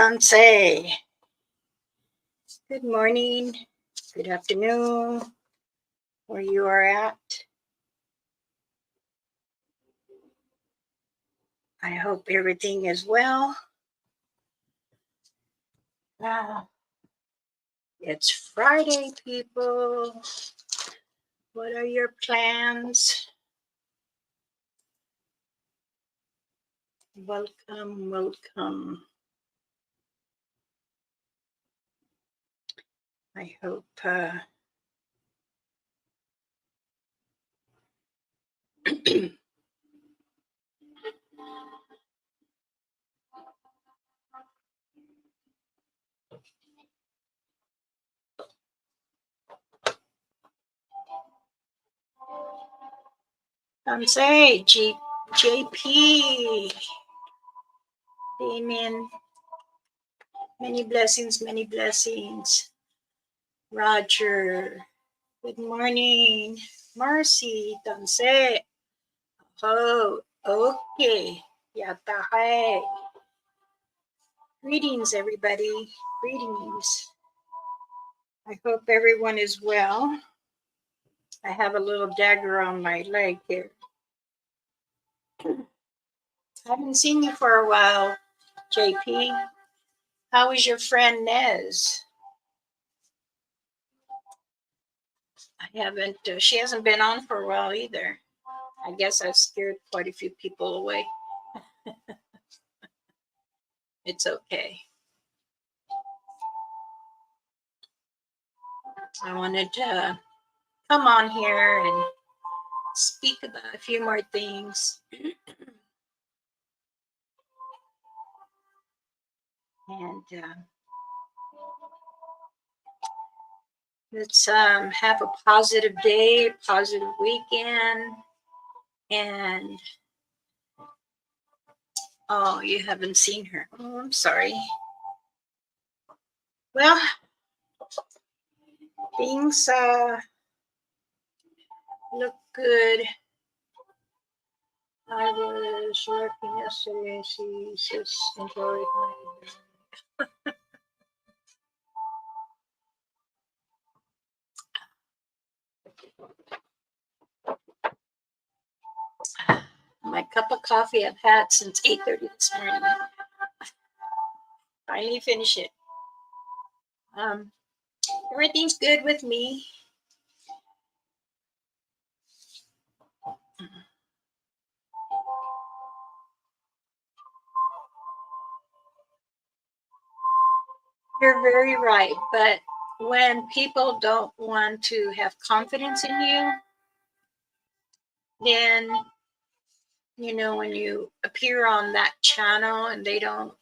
Tanse. Good morning, good afternoon, where you are at. I hope everything is well. It's Friday, people. What are your plans? Welcome, welcome. I hope Tanse, JP, Damien, many blessings, many blessings. Roger, good morning. Marcy, Tanse. Oh, okay. Yata hai. Greetings, everybody. Greetings. I hope everyone is well. I have a little dagger on my leg here. I haven't seen you for a while, JP. How is your friend Nez? I haven't, she hasn't been on for a while either. I guess I've scared quite a few people away. It's okay. I wanted to come on here and speak about a few more things. And let's have a positive day, positive weekend. And oh, you haven't seen her. Oh, I'm sorry. Well, things look good. I was working yesterday. She just enjoyed my cup of coffee I've had since 8:30 this morning. Finally finish it. Everything's good with me. You're very right, but when people don't want to have confidence in you, then when you appear on that channel and they don't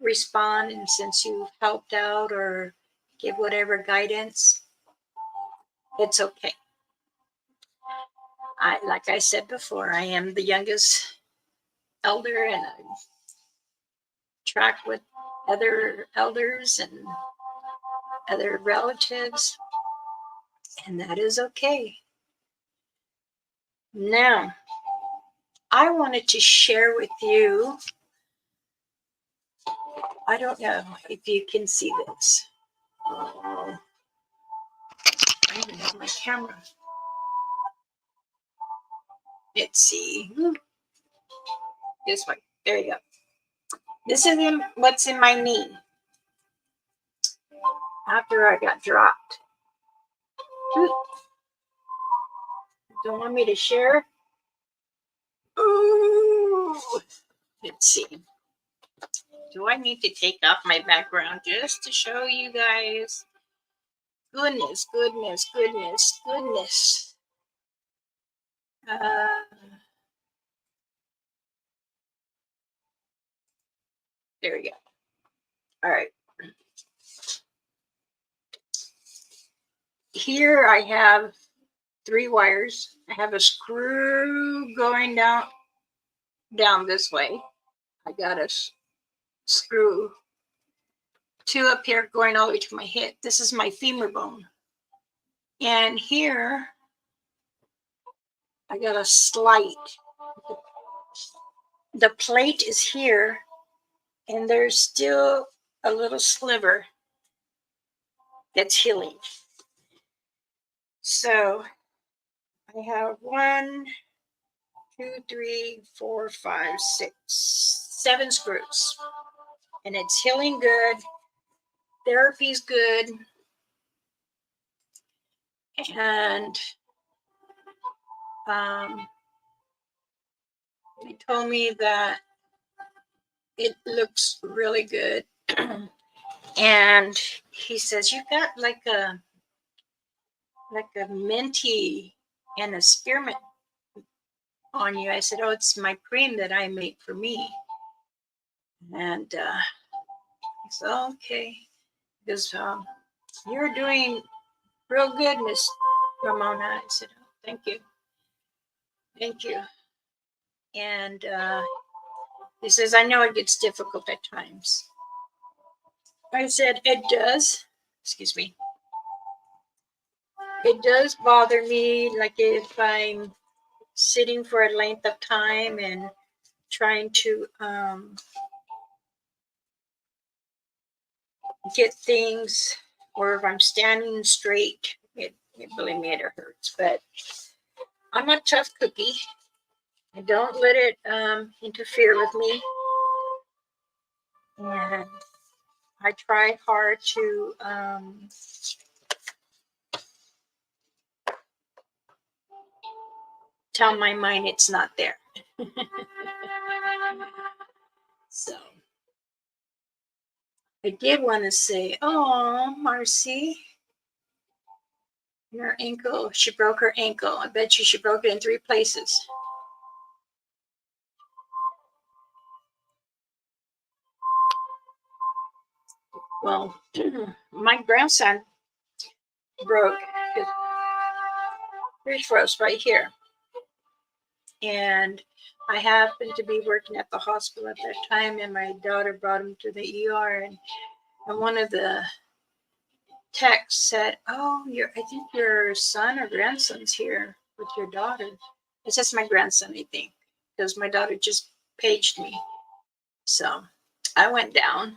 respond, and since you've helped out or give whatever guidance, it's okay. Like I said before, I am the youngest elder, and I track with other elders and other relatives, and that is okay. Now, I wanted to share with you, I don't know if you can see this. Oh, I even have my camera. Let's see. This way. There you go. This is what's in my knee after I got dropped. Don't want me to share? Ooh. Let's see. Do I need to take off my background just to show you guys? Goodness, goodness, goodness, goodness. There we go. All right. Here I have 3 wires. I have a screw going down this way. I got a screw 2 up here going all the way to my hip. This is my femur bone. And here I got a slight. The plate is here, And there's still a little sliver that's healing. So I have 1, 2, 3, 4, 5, 6, 7 screws. And it's healing good. Therapy's good. And they told me that it looks really good. And he says, you got like a minty and a spearmint on you. I said, oh, it's my cream that I make for me. And he said, oh, okay. Because you're doing real good, Miss Ramona. I said, oh, thank you. Thank you. And he says, I know it gets difficult at times. I said, it does. Excuse me. It does bother me, like if I'm sitting for a length of time and trying to get things, or if I'm standing straight, believe me, it hurts. But I'm a tough cookie. I don't let it interfere with me. And I try hard to tell my mind it's not there. So I did want to say, oh, Marcy, your ankle, she broke her ankle. I bet you she broke it in 3 places. Well, my grandson broke his wrist right here. And I happened to be working at the hospital at that time, and my daughter brought him to the ER, and one of the techs said, oh, I think your son or grandson's here with your daughter. It's just my grandson, I think, because my daughter just paged me. So I went down,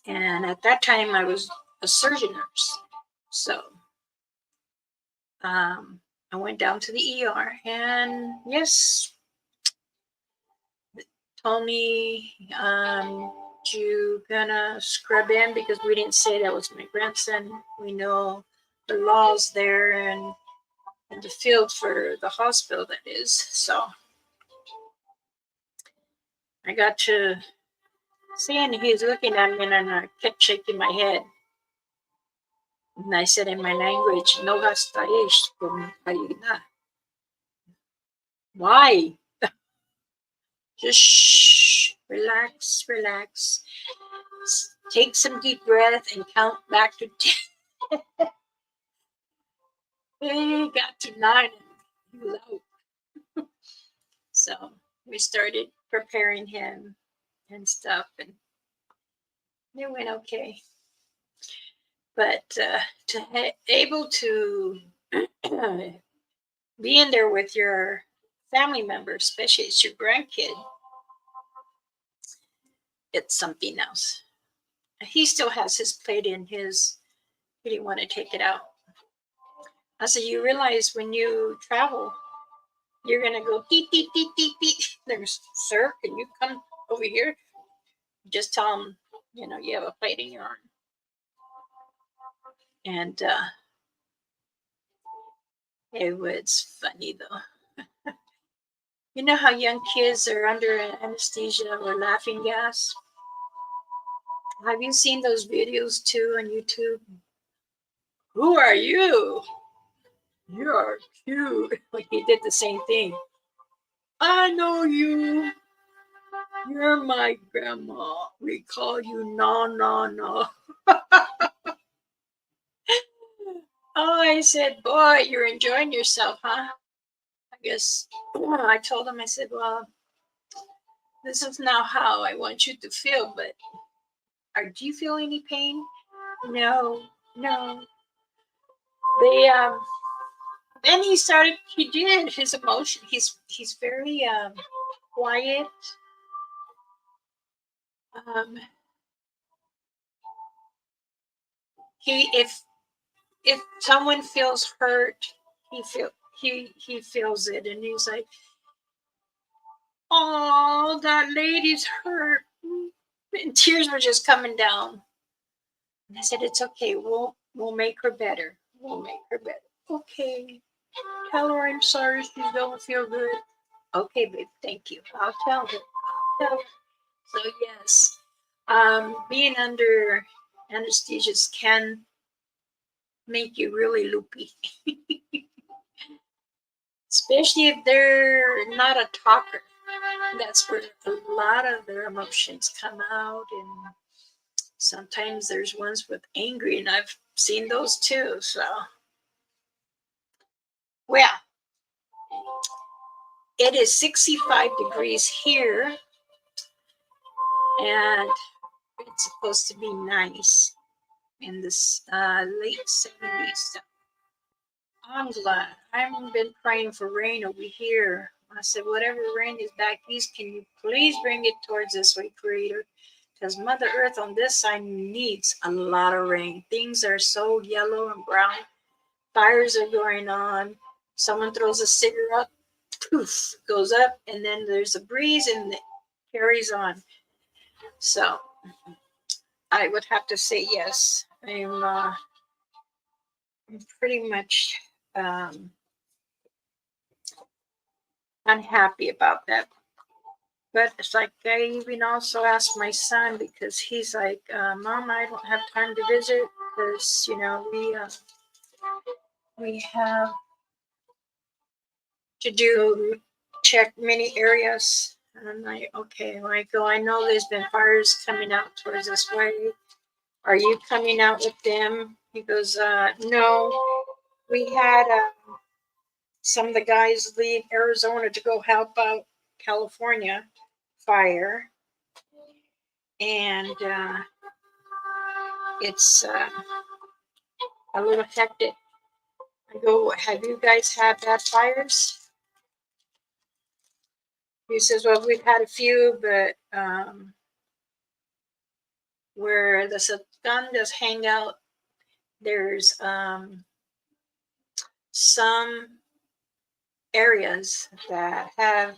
and at that time I was a surgeon nurse. So I went down to the ER, and yes, told me, you gonna scrub in, because we didn't say that was my grandson. We know the laws there and the field for the hospital, that is. So I got to see, and he's looking at me, and I kept shaking my head. And I said in my language, no gastayesh con calidad. Why? Just shh, relax, relax. Take some deep breath and count back to 10. He got to 9 and he was out. So we started preparing him and stuff, and it went okay. But to able to be in there with your family member, especially it's your grandkid, it's something else. He still has his plate in his, he didn't want to take it out. I said, you realize when you travel, you're going to go beep, beep, beep, beep, beep. There's, sir, can you come over here? Just tell him, you have a plate in your arm. And it was funny, though. You know how young kids are under anesthesia or laughing gas? Have you seen those videos too on YouTube? Who are you? You're cute. Like he did the same thing. I know you. You're my grandma. We call you no. Oh, I said, boy, you're enjoying yourself, huh? I guess I told him, I said, well, this is now how I want you to feel, but do you feel any pain? No. They then he did his emotion. He's very quiet, Um, if someone feels hurt, he feels it, and he's like, "Oh, that lady's hurt," and tears were just coming down. And I said, "It's okay. We'll make her better. We'll make her better." Okay. Tell her I'm sorry. She don't feel good. Okay, babe. Thank you. I'll tell her. I'll tell her. So yes, being under anesthesia can make you really loopy, especially if they're not a talker. That's where a lot of their emotions come out, and sometimes there's ones with angry, and I've seen those too. So, well, it is 65 degrees here, and it's supposed to be nice in this late 70s. So I'm glad. I've been praying for rain over here. I said, whatever rain is back east, can you please bring it towards this way, Creator? Because Mother Earth on this side needs a lot of rain. Things are so yellow and brown. Fires are going on. Someone throws a cigarette, poof, goes up, and then there's a breeze and it carries on. So I would have to say yes. I'm pretty much unhappy about that. But it's like I even also asked my son because he's like, Mom, I don't have time to visit because we have to do check many areas. And I'm like, okay. Well, I go, I know there's been fires coming out towards this way. Are you coming out with them? He goes, no. We had some of the guys leave Arizona to go help out California fire. And it's a little hectic. I go, have you guys had bad fires? He says, well, we've had a few, but where the Satandas hang out, there's some areas that have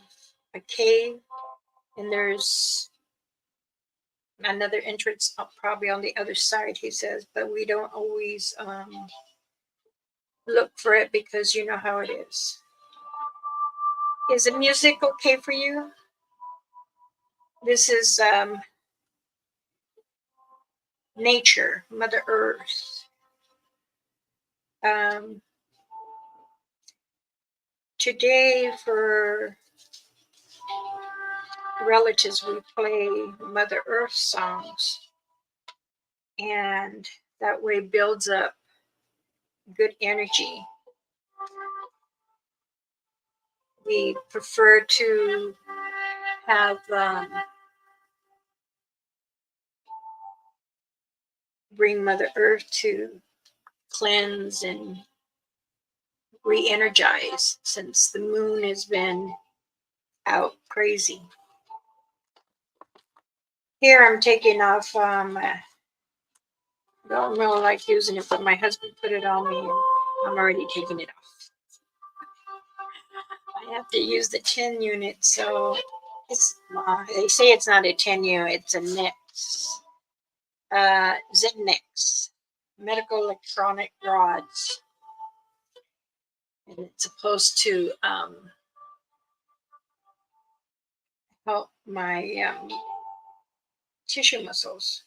a cave, and there's another entrance probably on the other side, he says, but we don't always look for it because you know how it is. Is the music okay for you? This is nature, Mother Earth. Today, for relatives, we play Mother Earth songs, and that way builds up good energy. We prefer to have bring Mother Earth to cleanse and re-energize since the moon has been out crazy. Here I'm taking off. Don't really like using it, but my husband put it on me, and I'm already taking it off. I have to use the 10 unit, so it's they say it's not a 10 unit, it's a NIX, ZenNIX, medical electronic rods, and it's supposed to help my tissue muscles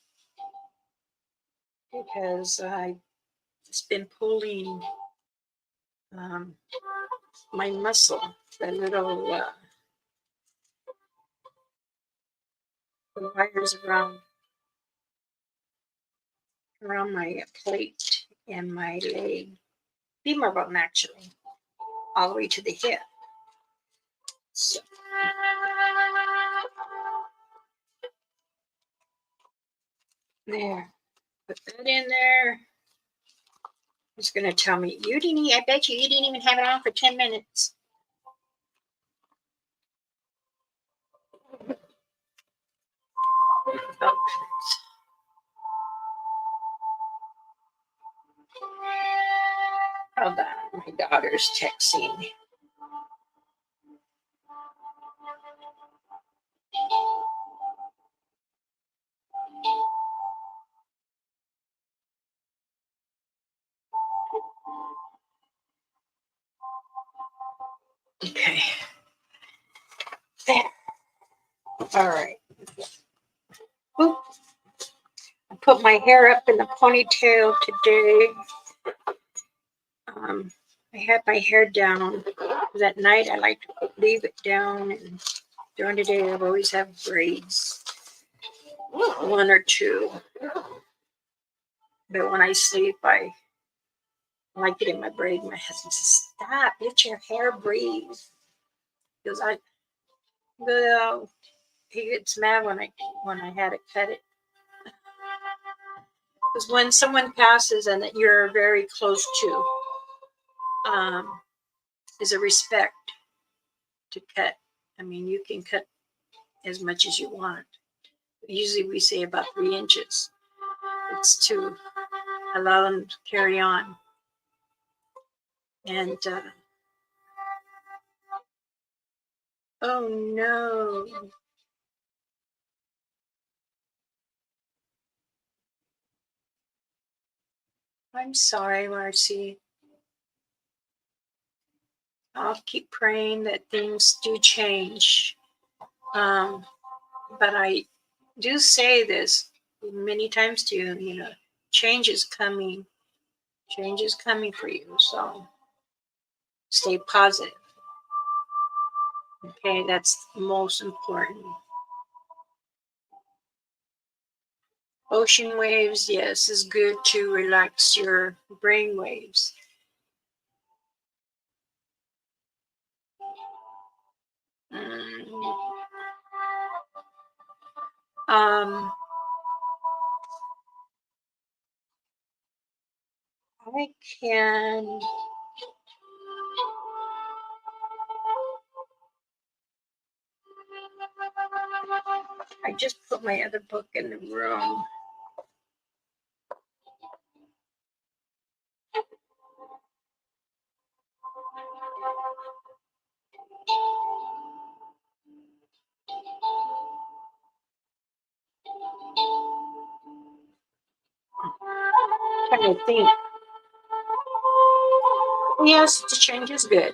because it's been pulling my muscle, the little the wires around my plate and my leg, femur bone actually, all the way to the hip. So, there, put that in there. It's gonna tell me you didn't. I bet you didn't even have it on for 10 minutes. Oh, goodness. Hold on, my daughter's texting. Okay. There. All right. Oop. I put my hair up in a ponytail today. I had my hair down. That night I like to leave it down, and during the day I've always have braids, one or two. But when I sleep, I like it in my braid. My husband says, "Stop! Let your hair breathe." Because well, he gets mad when I had it cut it. Because when someone passes and that you're very close to, is a respect to cut. I mean, you can cut as much as you want. Usually we say about 3 inches. It's to allow them to carry on. And oh no. I'm sorry, Marcy. I'll keep praying that things do change. But I do say this many times to you, change is coming. Change is coming for you. So stay positive. Okay, that's most important. Ocean waves, yes, is good to relax your brain waves. Um, I can. I just put my other book in the room. Trying to think. Yes, the change is good.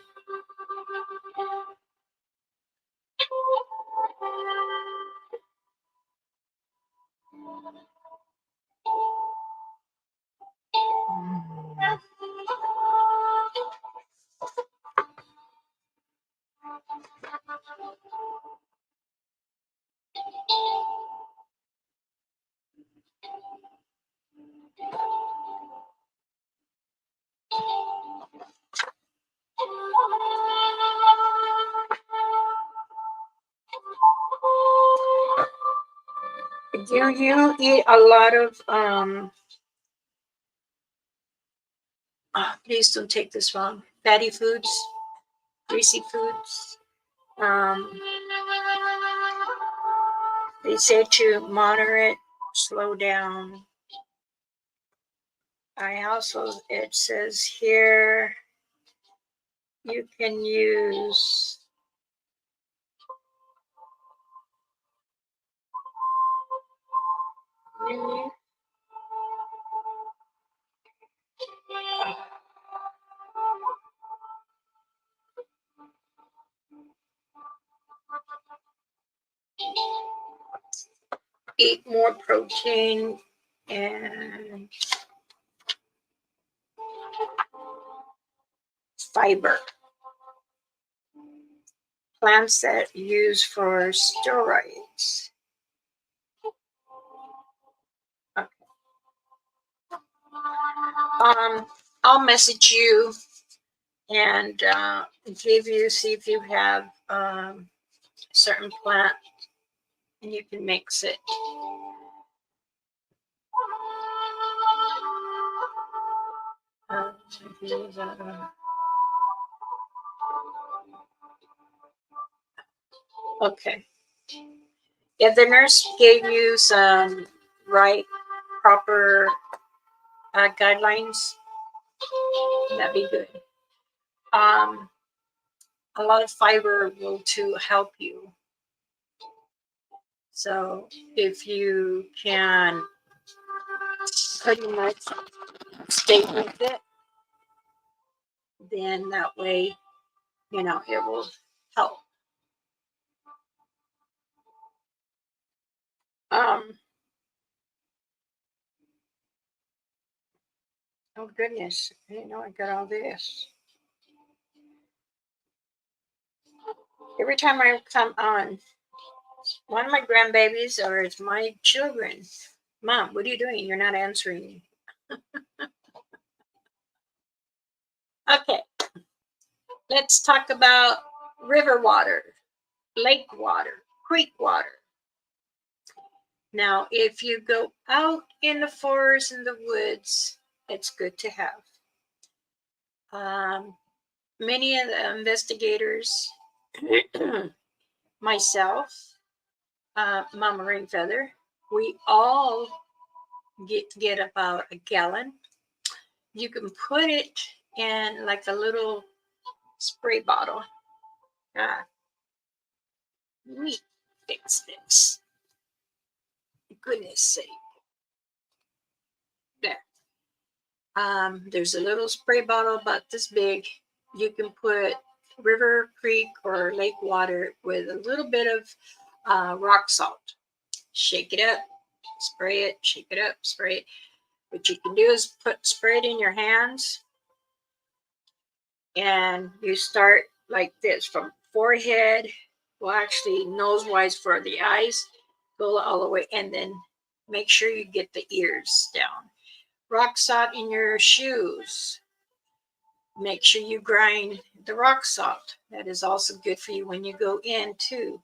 Do you eat a lot of please don't take this wrong, fatty foods, greasy foods? They say to moderate, slow down. I also, it says here, you can use eat more protein and fiber. Plants that use for steroids. Okay. I'll message you and give you, see if you have certain plant and you can mix it. Okay. If the nurse gave you some right, proper guidelines, that'd be good. Um, a lot of fiber will to help you. So if you can pretty much stay with it, then that way, you know, it will help. Um, oh goodness, I didn't know I got all this. Every time I come on, one of my grandbabies or it's my children, Mom, what are you doing? You're not answering me. Okay, let's talk about river water, lake water, creek water. Now, if you go out in the forest and the woods, it's good to have. Many of the investigators, myself, Mama Rain Feather, we all get about a gallon. You can put it in like a little spray bottle. Ah, let me fix this. Goodness sake. There. There's a little spray bottle about this big. You can put river, creek, or lake water with a little bit of rock salt. Shake it up, spray it, shake it up, spray it. What you can do is spray it in your hands, and you start like this from forehead, well, actually nose wise for the eyes, go all the way, and then make sure you get the ears down. Rock salt in your shoes. Make sure you grind the rock salt. That is also good for you when you go in too.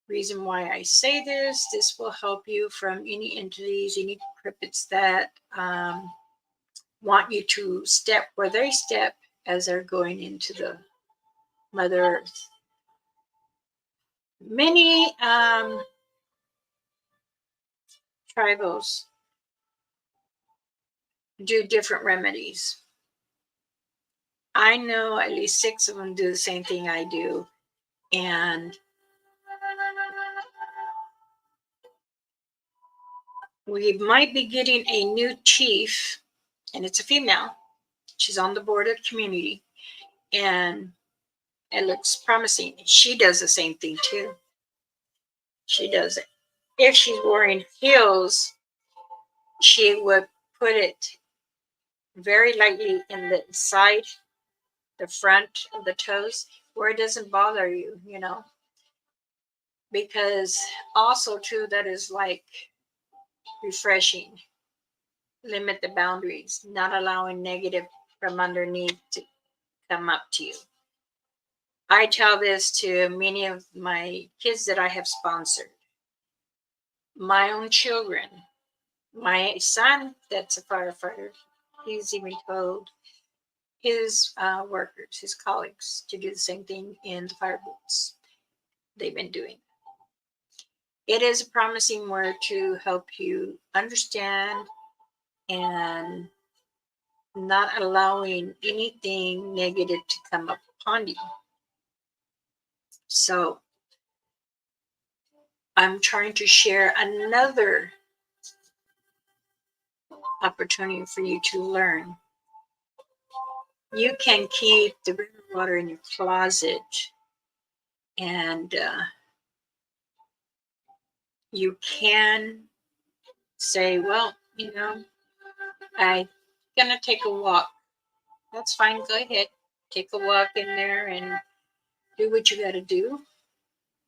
Reason why I say this will help you from any entities, any cryptids that want you to step where they step as they're going into the Mother Earth. Many tribals do different remedies. I know at least 6 of them do the same thing I do. And we might be getting a new chief, and it's a female. She's on the board of community, and it looks promising. She does the same thing too. She does it. If she's wearing heels, she would put it very lightly in the side, the front of the toes, where it doesn't bother you, you know. Because also too, that is like refreshing. Limit the boundaries, not allowing negative from underneath to come up to you. I tell this to many of my kids that I have sponsored, my own children, my son that's a firefighter. He's even told his workers, his colleagues, to do the same thing in the fire boots. They've been doing. It is a promising word to help you understand and not allowing anything negative to come upon you. So I'm trying to share another opportunity for you to learn. You can keep the river water in your closet, and you can say, well, you know, I'm gonna take a walk. That's fine, go ahead. Take a walk in there and do what you gotta do.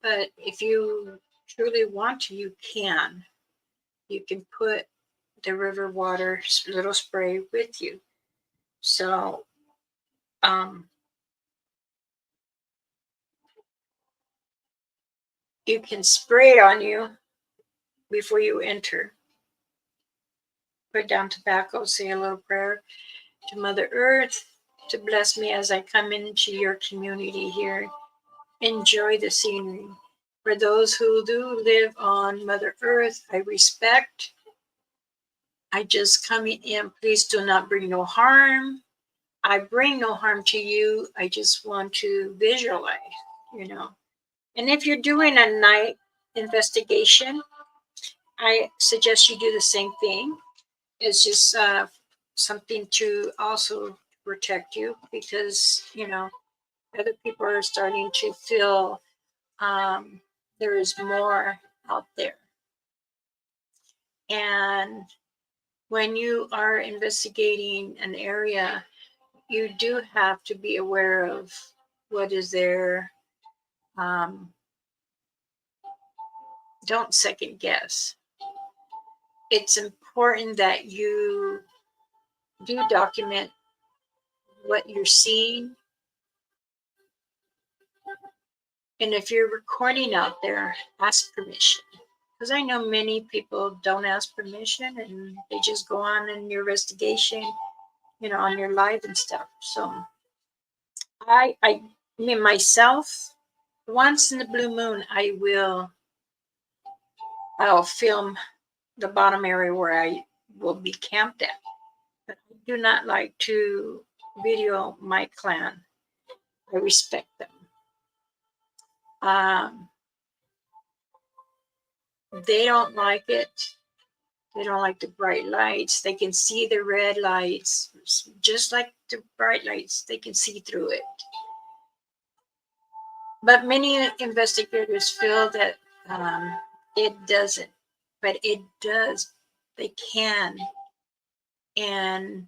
But if you truly want to, you can. You can put the river water little spray with you. So you can spray it on you before you enter. Put down tobacco, say a little prayer to Mother Earth to bless me as I come into your community here. Enjoy the scenery. For those who do live on Mother Earth, I respect. I just come in, please do not bring no harm. I bring no harm to you. I just want to visualize, you know. And if you're doing a night investigation, I suggest you do the same thing. It's just something to also protect you, because, you know, other people are starting to feel there is more out there. And when you are investigating an area, you do have to be aware of what is there. Don't second guess. It's important that you do document what you're seeing. And if you're recording out there, ask permission. Because I know many people don't ask permission and they just go on in your investigation, you know, on your live and stuff. So I mean, myself, once in the blue moon, I'll film the bottom area where I will be camped at. But I do not like to video my clan. I respect them. They don't like it. They don't like the bright lights. They can see the red lights, just like the bright lights. They can see through it. But many investigators feel that it doesn't, but it does. They can, and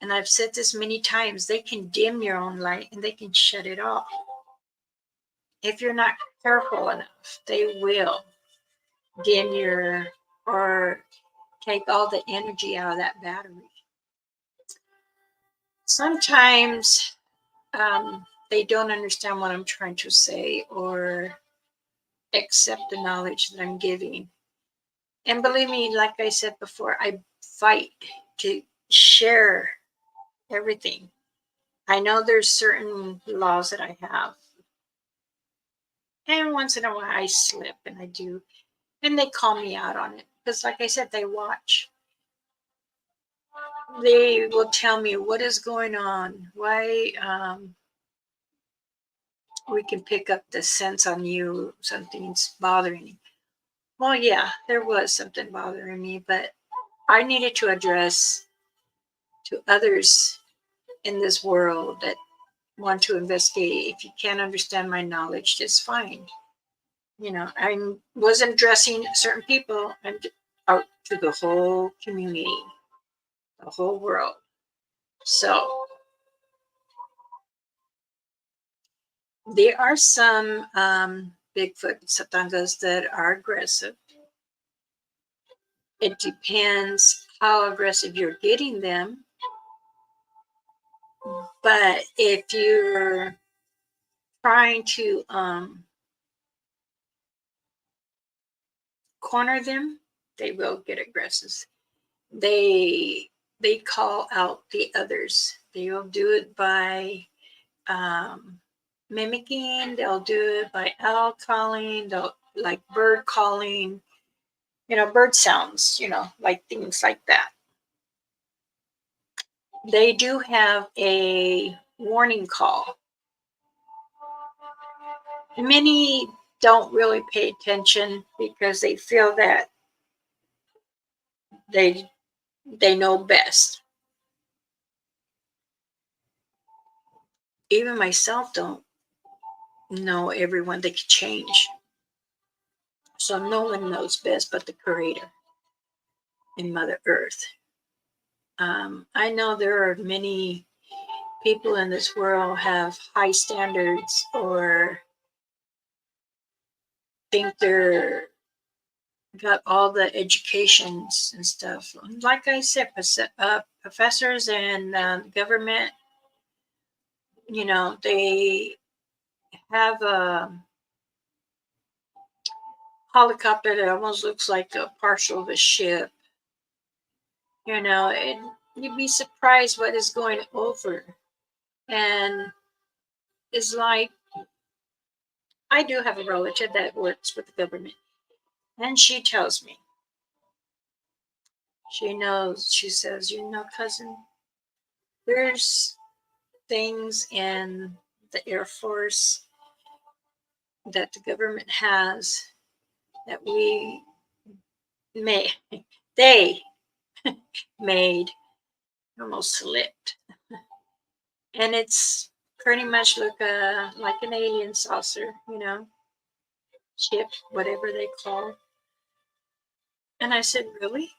I've said this many times. They can dim your own light and they can shut it off. If you're not careful enough, they will dim your or take all the energy out of that battery. Sometimes they don't understand what I'm trying to say or accept the knowledge that I'm giving. And believe me, like I said before, I fight to share everything. I know there's certain laws that I have. And once in a while I slip and I do. And they call me out on it. Because like I said, they watch. They will tell me what is going on, why we can pick up the sense on you, something's bothering you. Well, yeah, there was something bothering me, but I needed to address to others in this world that want to investigate. If you can't understand my knowledge, just fine. You know, I wasn't addressing certain people and out to the whole community, the whole world. So there are some Bigfoot Satangas that are aggressive. It depends how aggressive you're getting them. But if you're trying to corner them, they will get aggressive. They call out the others. They will do it by mimicking. They'll do it by owl calling. They'll like bird calling. You know, bird sounds. You know, like things like that. They do have a warning call. Many don't really pay attention because they feel that they know best. Even myself don't know everyone. They could change. So no one knows best but the Creator and Mother Earth. I know there are many people in this world have high standards or think they're got all the educations and stuff. Like I said, professors and government, you know, they have a helicopter that almost looks like a partial of a ship. You know, and you'd be surprised what is going over. And it's like, I do have a relative that works with the government, and she tells me, she knows, she says, cousin, there's things in the Air Force that the government has that we may they made almost slipped, and it's pretty much like an alien saucer, ship, whatever they call it. And I said, really?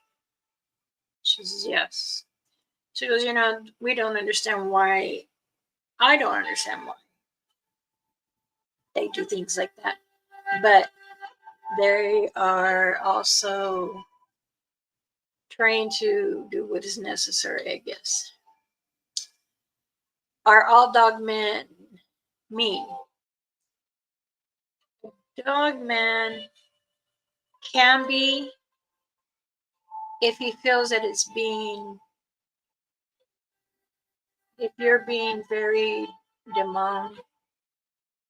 She says, yes. She goes, we don't understand why. I don't understand why they do things like that, but they are also trying to do what is necessary, I guess. Are all dog men mean? Dog man can be if he feels that if you're being very demanding,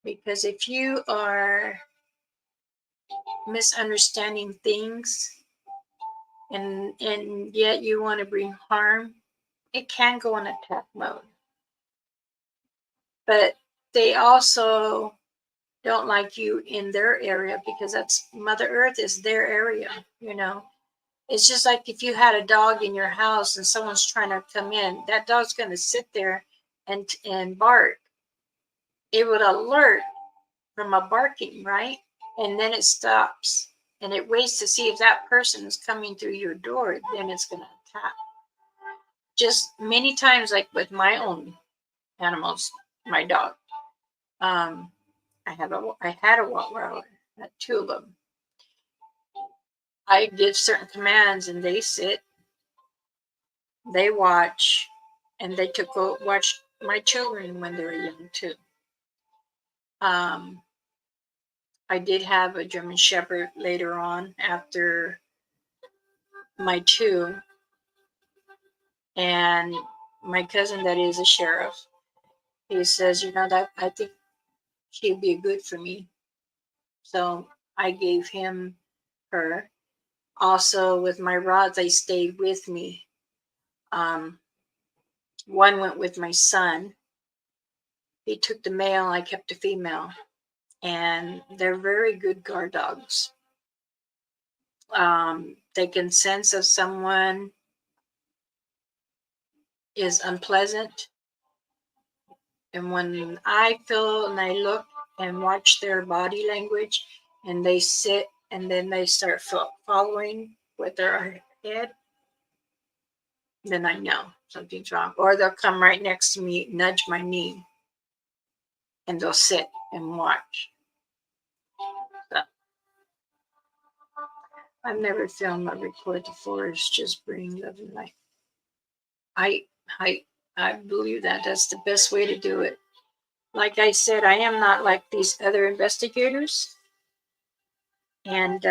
because if you are misunderstanding things and yet you want to bring harm, it can go in attack mode. But they also don't like you in their area, because that's Mother Earth is their area. It's just like if you had a dog in your house and someone's trying to come in, that dog's going to sit there and bark. It would alert from a barking, right? And then it stops and it waits to see if that person is coming through your door. Then it's going to attack. Just many times, like with my own animals, my dog. I had a Rottweiler, two of them. I give certain commands and they sit, they watch, and they watch my children when they were young too. I did have a German Shepherd later on after my two, and my cousin that is a sheriff, he says, that I think she'd be good for me. So I gave him her. Also with my rods, they stayed with me. One went with my son. He took the male, I kept the female. And they're very good guard dogs. They can sense if someone is unpleasant. And when I feel and I look and watch their body language and they sit and then they start following with their head, then I know something's wrong. Or they'll come right next to me, nudge my knee, and they'll sit and watch. So, I've never filmed a record the forest, just bring love and light. I believe that that's the best way to do it. Like I said, I am not like these other investigators, and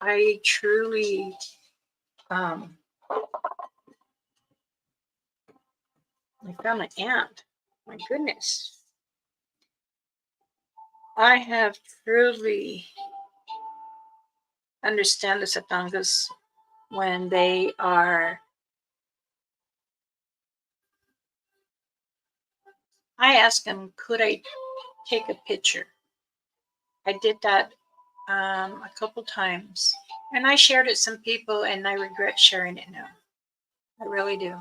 I truly I found an ant. My goodness. I have truly understand the Satangas when they are. I asked them, could I take a picture? I did that a couple times, and I shared it with some people, and I regret sharing it now. I really do.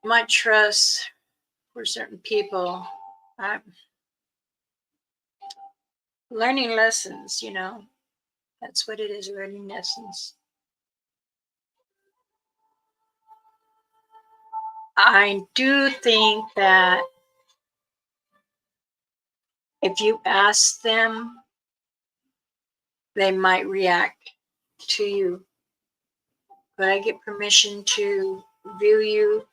My trust for certain people, I'm learning lessons. That's what it is, learning lessons. I do think that if you ask them, they might react to you. But I get permission to view you.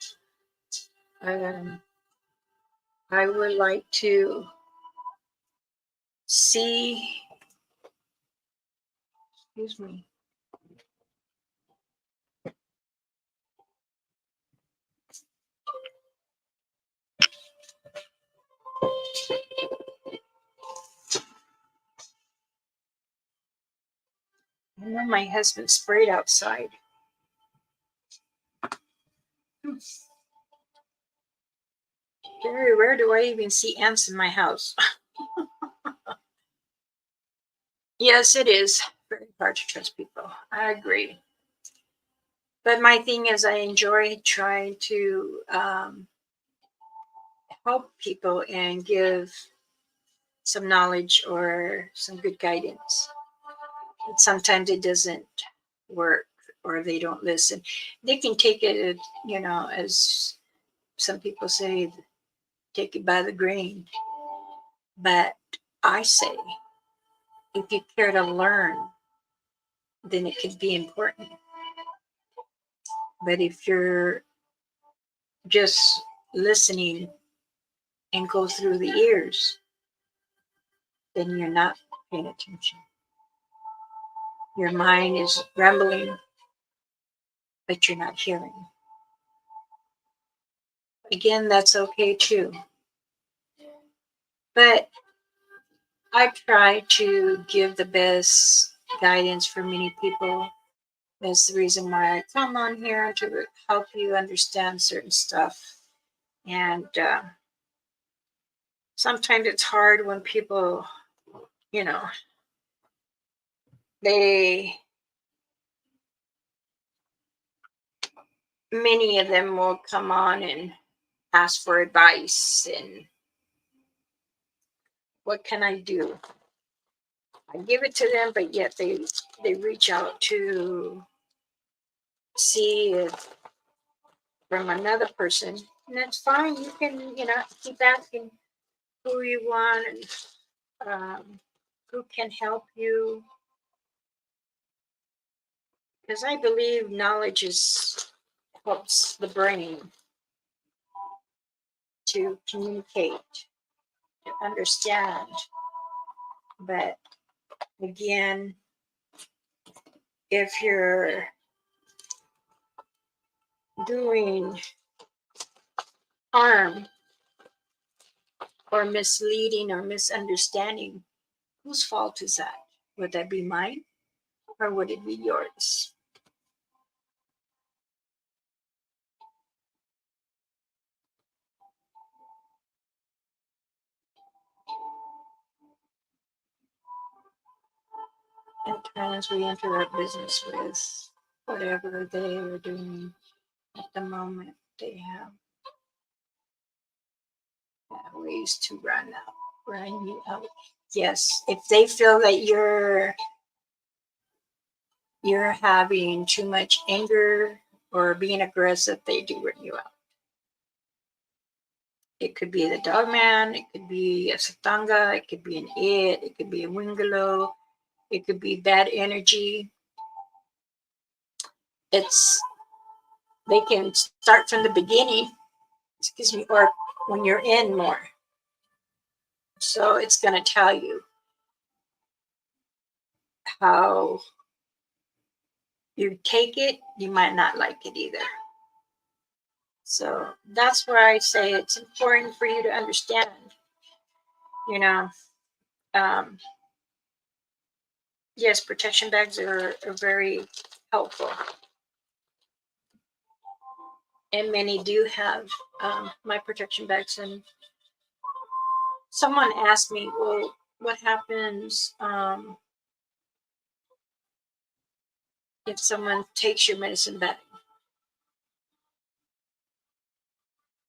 I would like to see, excuse me. I know my husband sprayed outside. Very rare do I even see ants in my house. Yes, it is very hard to trust people. I agree. But my thing is, I enjoy trying to help people and give some knowledge or some good guidance. But sometimes it doesn't work or they don't listen. They can take it, as some people say, take it by the grain. But I say, if you care to learn, then it could be important. But if you're just listening and go through the ears, then you're not paying attention. Your mind is rambling, but you're not hearing. Again, that's okay too. But I try to give the best guidance for many people. That's the reason why I come on here to help you understand certain stuff. And sometimes it's hard when people, you know, they, many of them will come on and ask for advice and what can I do? I give it to them, but yet they reach out to see if from another person, and that's fine. You can, keep asking who you want and who can help you, because I believe knowledge is helps the brain to communicate, to understand. But again, if you're doing harm or misleading or misunderstanding, whose fault is that? Would that be mine or would it be yours? At times we interrupt business with whatever they are doing at the moment. They have ways to run you out. Yes, if they feel that you're having too much anger or being aggressive, they do run you out. It could be the dog man, it could be a satanga, it could be it could be a wingalo, it could be bad energy. It's they can start from the beginning, excuse me, or when you're in more. So it's going to tell you how you take it. You might not like it either. So that's where I say it's important for you to understand, you know, um, yes, protection bags are very helpful. And many do have my protection bags. And someone asked me, well, what happens if someone takes your medicine bag?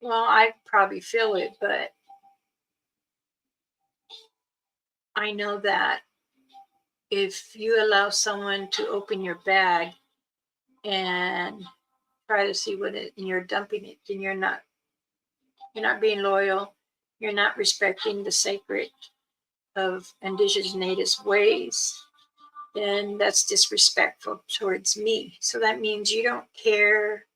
Well, I probably feel it, but I know that if you allow someone to open your bag and try to see what it and you're dumping it, then you're not being loyal, you're not respecting the sacred of indigenous natives ways, then that's disrespectful towards me. So that means you don't care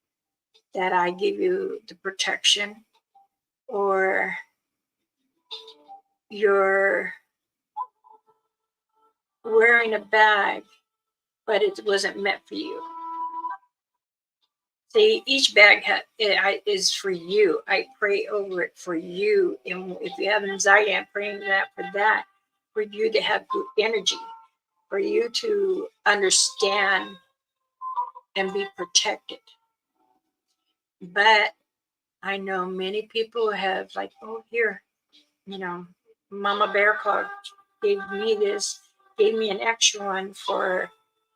that I give you the protection, or you're wearing a bag but it wasn't meant for you. See, each bag is for you. I pray over it for you. And if you have anxiety, I'm praying for that, for you to have good energy, for you to understand and be protected. But I know many people have like, oh, here, Mama Bear Claw gave me this, gave me an extra one for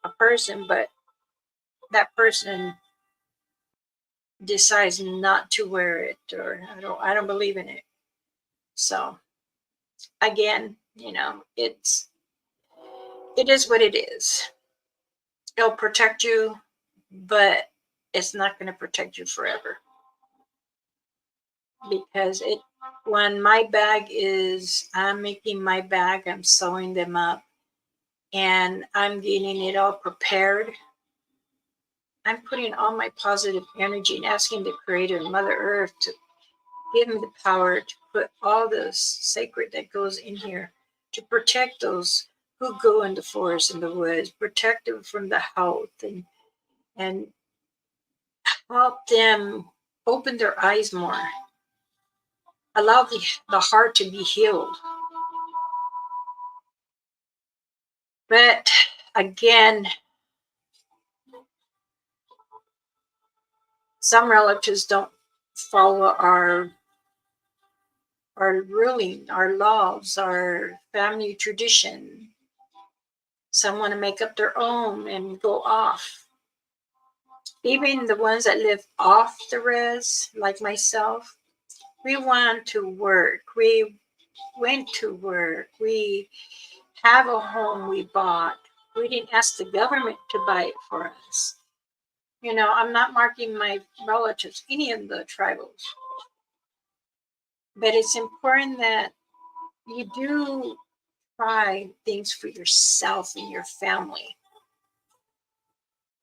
a person, but that person decides not to wear it, or I don't believe in it. So again, it is what it is. It'll protect you, but it's not going to protect you forever, because when my bag I'm making my bag, I'm sewing them up, and I'm getting it all prepared. I'm putting all my positive energy and asking the Creator, Mother Earth, to give me the power to put all the sacred that goes in here to protect those who go in the forest and the woods, protect them from the health, and help them open their eyes more. Allow the heart to be healed. But again, some relatives don't follow our ruling, our laws, our family tradition. Some want to make up their own and go off. Even the ones that live off the res, like myself, we want to work. We went to work. We have a home we bought. We didn't ask the government to buy it for us. I'm not marking my relatives, any of the tribals. But it's important that you do try things for yourself and your family.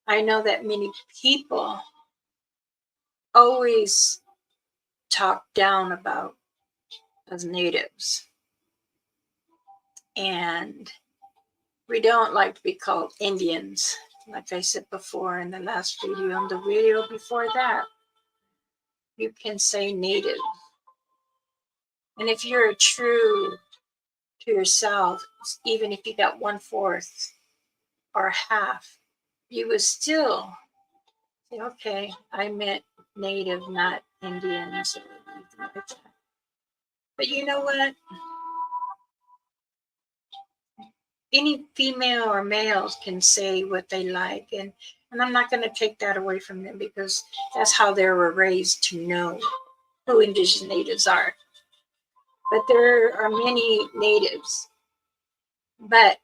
I know that many people always talk down about us natives. And we don't like to be called Indians. Like I said before in the last video, and the video before that, you can say native. And if you're true to yourself, even if you got 1/4 or half, you would still say, okay, I meant native, not Indians or anything like that. But you know what? Any female or males can say what they like, and I'm not going to take that away from them, because that's how they were raised to know who indigenous natives are. But there are many natives, but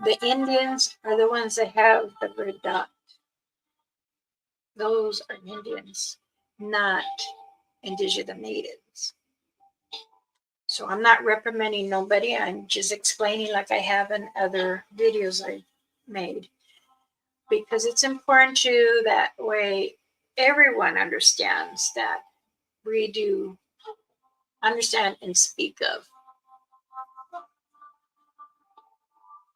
the Indians are the ones that have the red dot. Those are Indians, not indigenous natives. So I'm not reprimanding nobody. I'm just explaining, like I have in other videos I made, because it's important to, that way everyone understands that we do understand and speak of.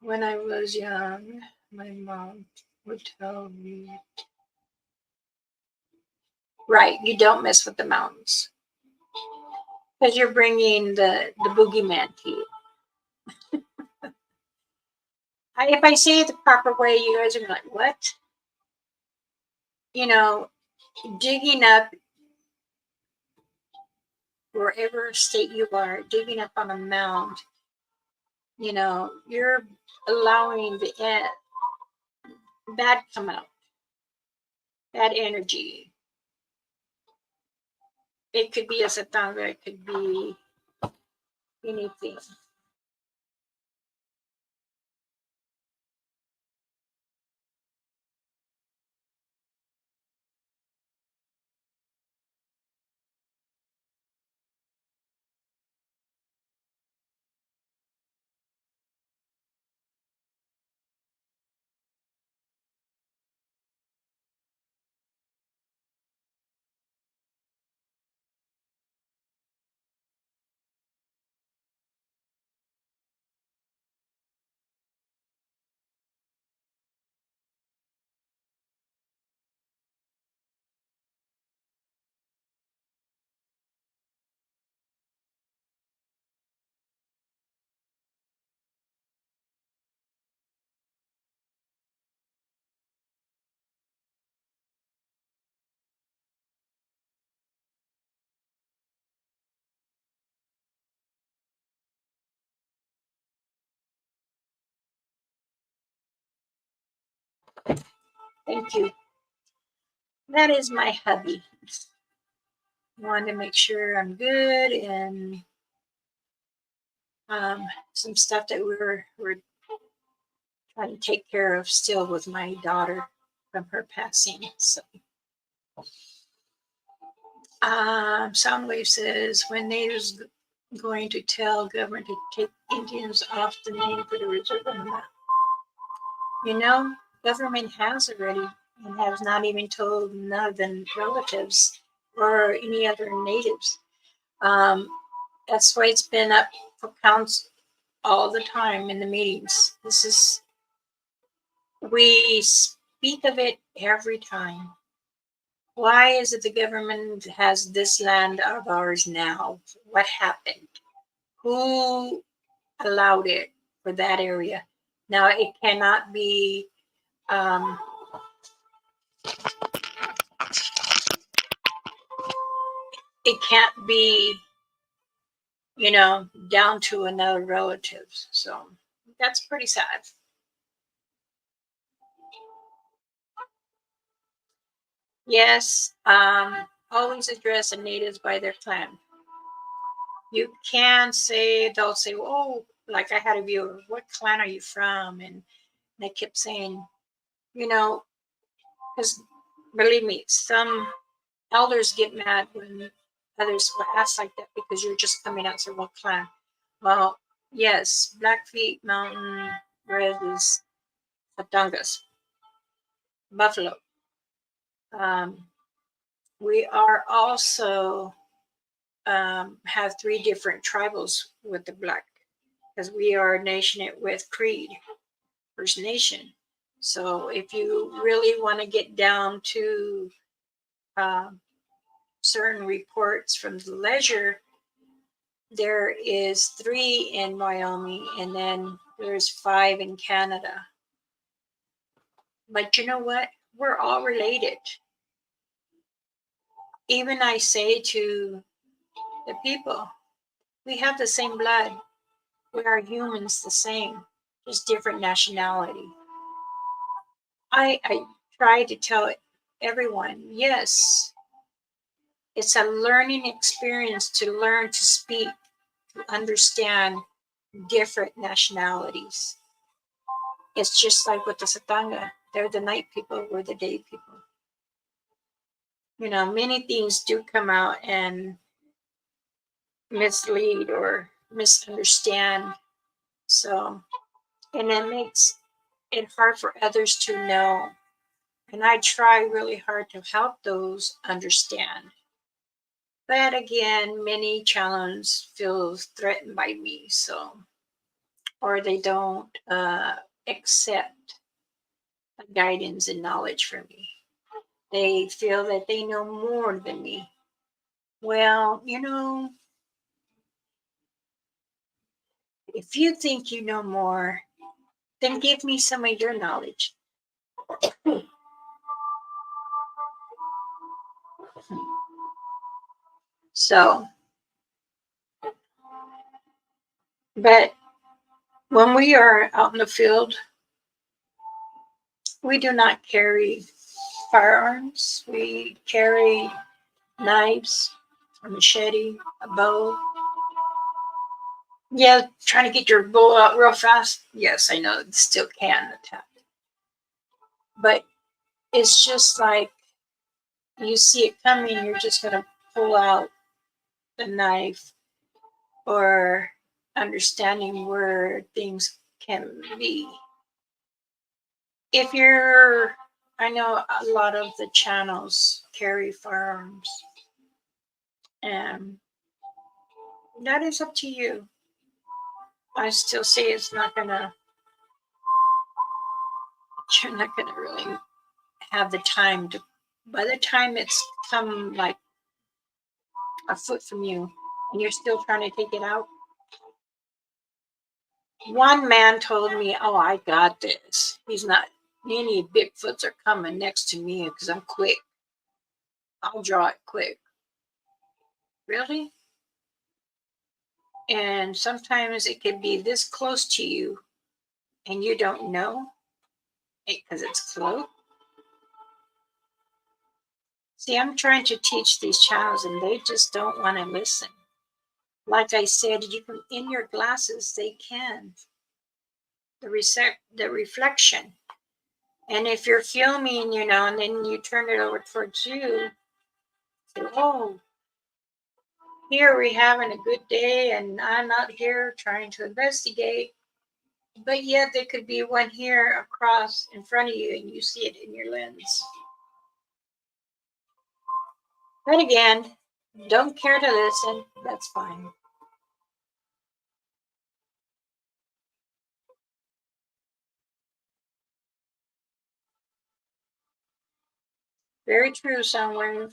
When I was young, my mom would tell me, right, you don't mess with the mountains, because you're bringing the boogeyman to you. If I say it the proper way, you guys are like, what? Digging up, wherever state you are, digging up on a mound, you're allowing the bad come out, bad energy. It could be a satanga, it could be anything. Thank you. That is my hubby. Wanted to make sure I'm good, and some stuff that we're trying to take care of still with my daughter from her passing. So, Soundwave says when natives going to tell government to take Indians off the name for the reserve on the map. You know, government has already and has not even told none of the relatives or any other natives. Um, that's why it's been up for council all the time in the meetings. We speak of it every time. Why is it the government has this land of ours now? What happened? Who allowed it for that area? Now it cannot be. Um, it can't be, down to another relative. So that's pretty sad. Yes, always address the natives by their clan. You can say, they'll say, oh, like I had a viewer, what clan are you from? And they kept saying, because believe me, some elders get mad when others will ask like that because you're just coming out to one clan. Well, yes, Blackfeet Mountain Red is Patangas, Buffalo. Um, we are also have three different tribals with the Black because we are a nation with Creed, First Nation. So if you really want to get down to um, certain reports from the leisure, there is three in Wyoming and then there's five in Canada. But you know what? We're all related. Even I say to the people, we have the same blood. We are humans the same, just different nationality. I try to tell everyone, yes, it's a learning experience to learn to speak, to understand different nationalities. It's just like with the Satanga. They're the night people, we're the day people. Many things do come out and mislead or misunderstand. So, and it makes it hard for others to know. And I try really hard to help those understand. But again, many challenge feel threatened by me, so or they don't accept guidance and knowledge from me. They feel that they know more than me. Well, if you think you know more, then give me some of your knowledge. So, but when we are out in the field, we do not carry firearms. We carry knives, a machete, a bow. Yeah, trying to get your bow out real fast. Yes, I know it still can attack. But it's just like you see it coming, you're just going to pull out the knife or understanding where things can be. If you're, I know a lot of the channels carry firearms, and that is up to you. I still say it's not gonna, you're not gonna really have the time to, by the time it's come like a foot from you and you're still trying to take it out. One man told me, oh, I got this. He's not, any Bigfoots are coming next to me because I'm quick. I'll draw it quick. Really? And sometimes it can be this close to you and you don't know. because it's close. See, I'm trying to teach these childs and they just don't want to listen. Like I said, you can, in your glasses, they can. The reflection. And if you're filming, and then you turn it over towards you, say, oh, here we're having a good day and I'm not here trying to investigate. But yet there could be one here across in front of you and you see it in your lens. But again, don't care to listen, that's fine. Very true, Soundwave.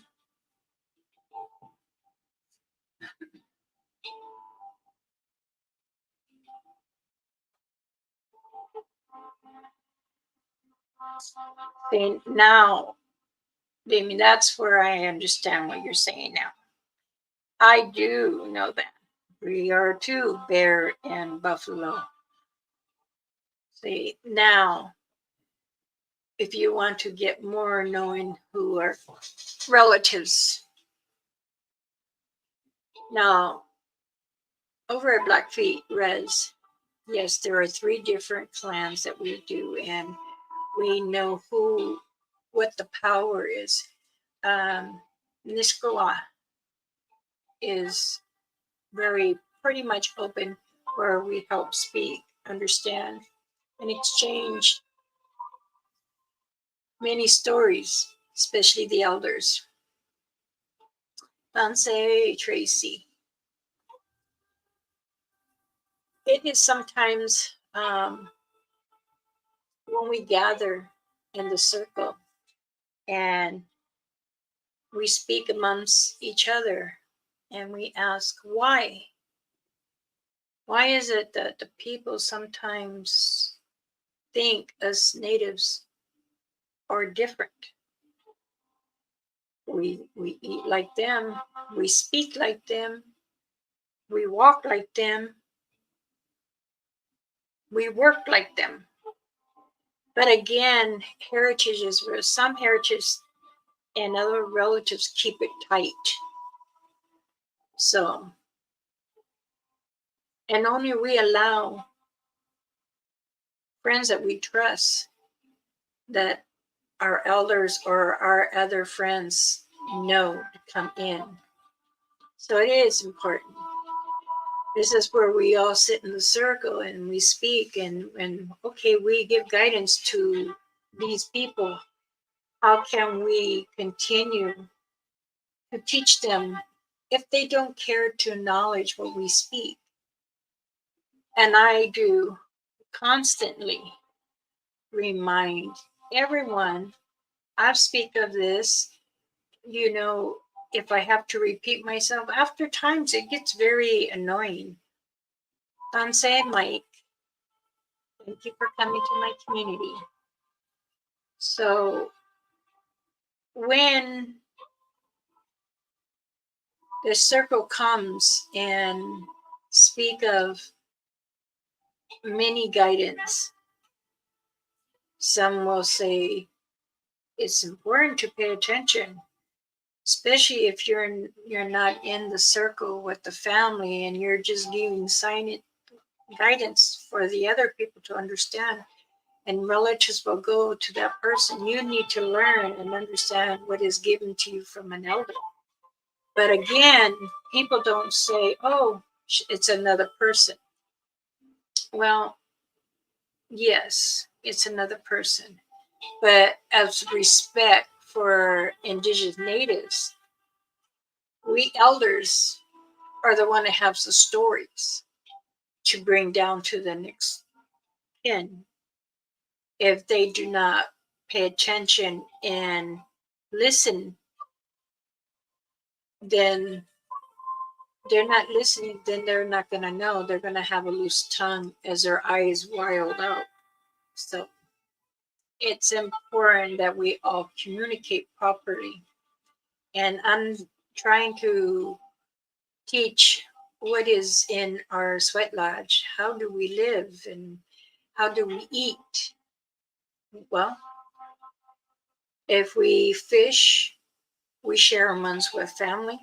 See, now, I mean, that's where I understand what you're saying now. I do know that. We are too, bear and buffalo. See, now, if you want to get more knowing who are relatives. Now, over at Blackfeet Res, yes, there are 3 different clans that we do, and we know what the power is. Niskoa is pretty much open, where we help speak, understand, and exchange many stories, especially the elders. Pansy Tracy. It is sometimes when we gather in the circle and we speak amongst each other and we ask why. Why is it that the people sometimes think us natives are different? We eat like them, we speak like them, we walk like them, we work like them. But again, heritages where some heritages and other relatives keep it tight. So, and only we allow friends that we trust, that our elders or our other friends know to come in. So it is important. This is where we all sit in the circle and we speak and okay, we give guidance to these people. How can we continue to teach them if they don't care to acknowledge what we speak? And I do constantly remind everyone, I speak of this, if I have to repeat myself, after times it gets very annoying. I'm saying, Mike, thank you for coming to my community. So when the circle comes and speak of many guidance, some will say it's important to pay attention, especially if you're not in the circle with the family and you're just giving silent guidance for the other people to understand. And relatives will go to that person. You need to learn and understand what is given to you from an elder. But again, people don't say, oh, it's another person. Well, yes, it's another person. But as respect for indigenous natives, we elders are the one that has the stories to bring down to the next kin. If they do not pay attention and listen, then they're not listening, then they're not going to know. They're going to have a loose tongue as their eyes wild out. So it's important that we all communicate properly. And I'm trying to teach what is in our sweat lodge. How do we live and how do we eat? Well, if we fish, we share our months with family.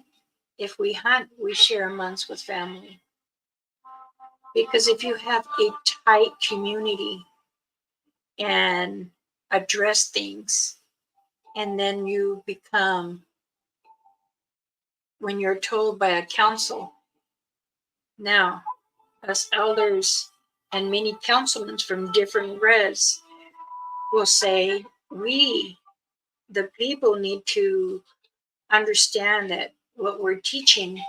If we hunt, we share our months with family. Because if you have a tight community and address things, and then you become, when you're told by a council, now, us elders and many councilmen from different res will say, we, the people, need to understand that what we're teaching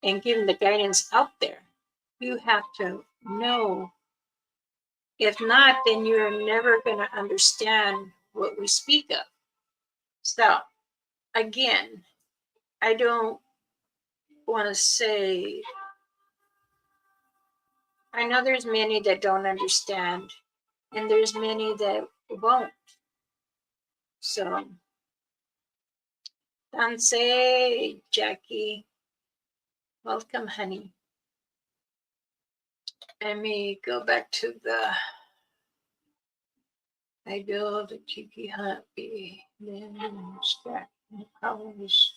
and giving the guidance out there, you have to know. If not, then you're never going to understand what we speak of. So, again, I don't want to say, I know there's many that don't understand, and there's many that won't. So, Danse, Jackie, welcome, honey. Let me go back to the, I build a tiki hut, then stack powers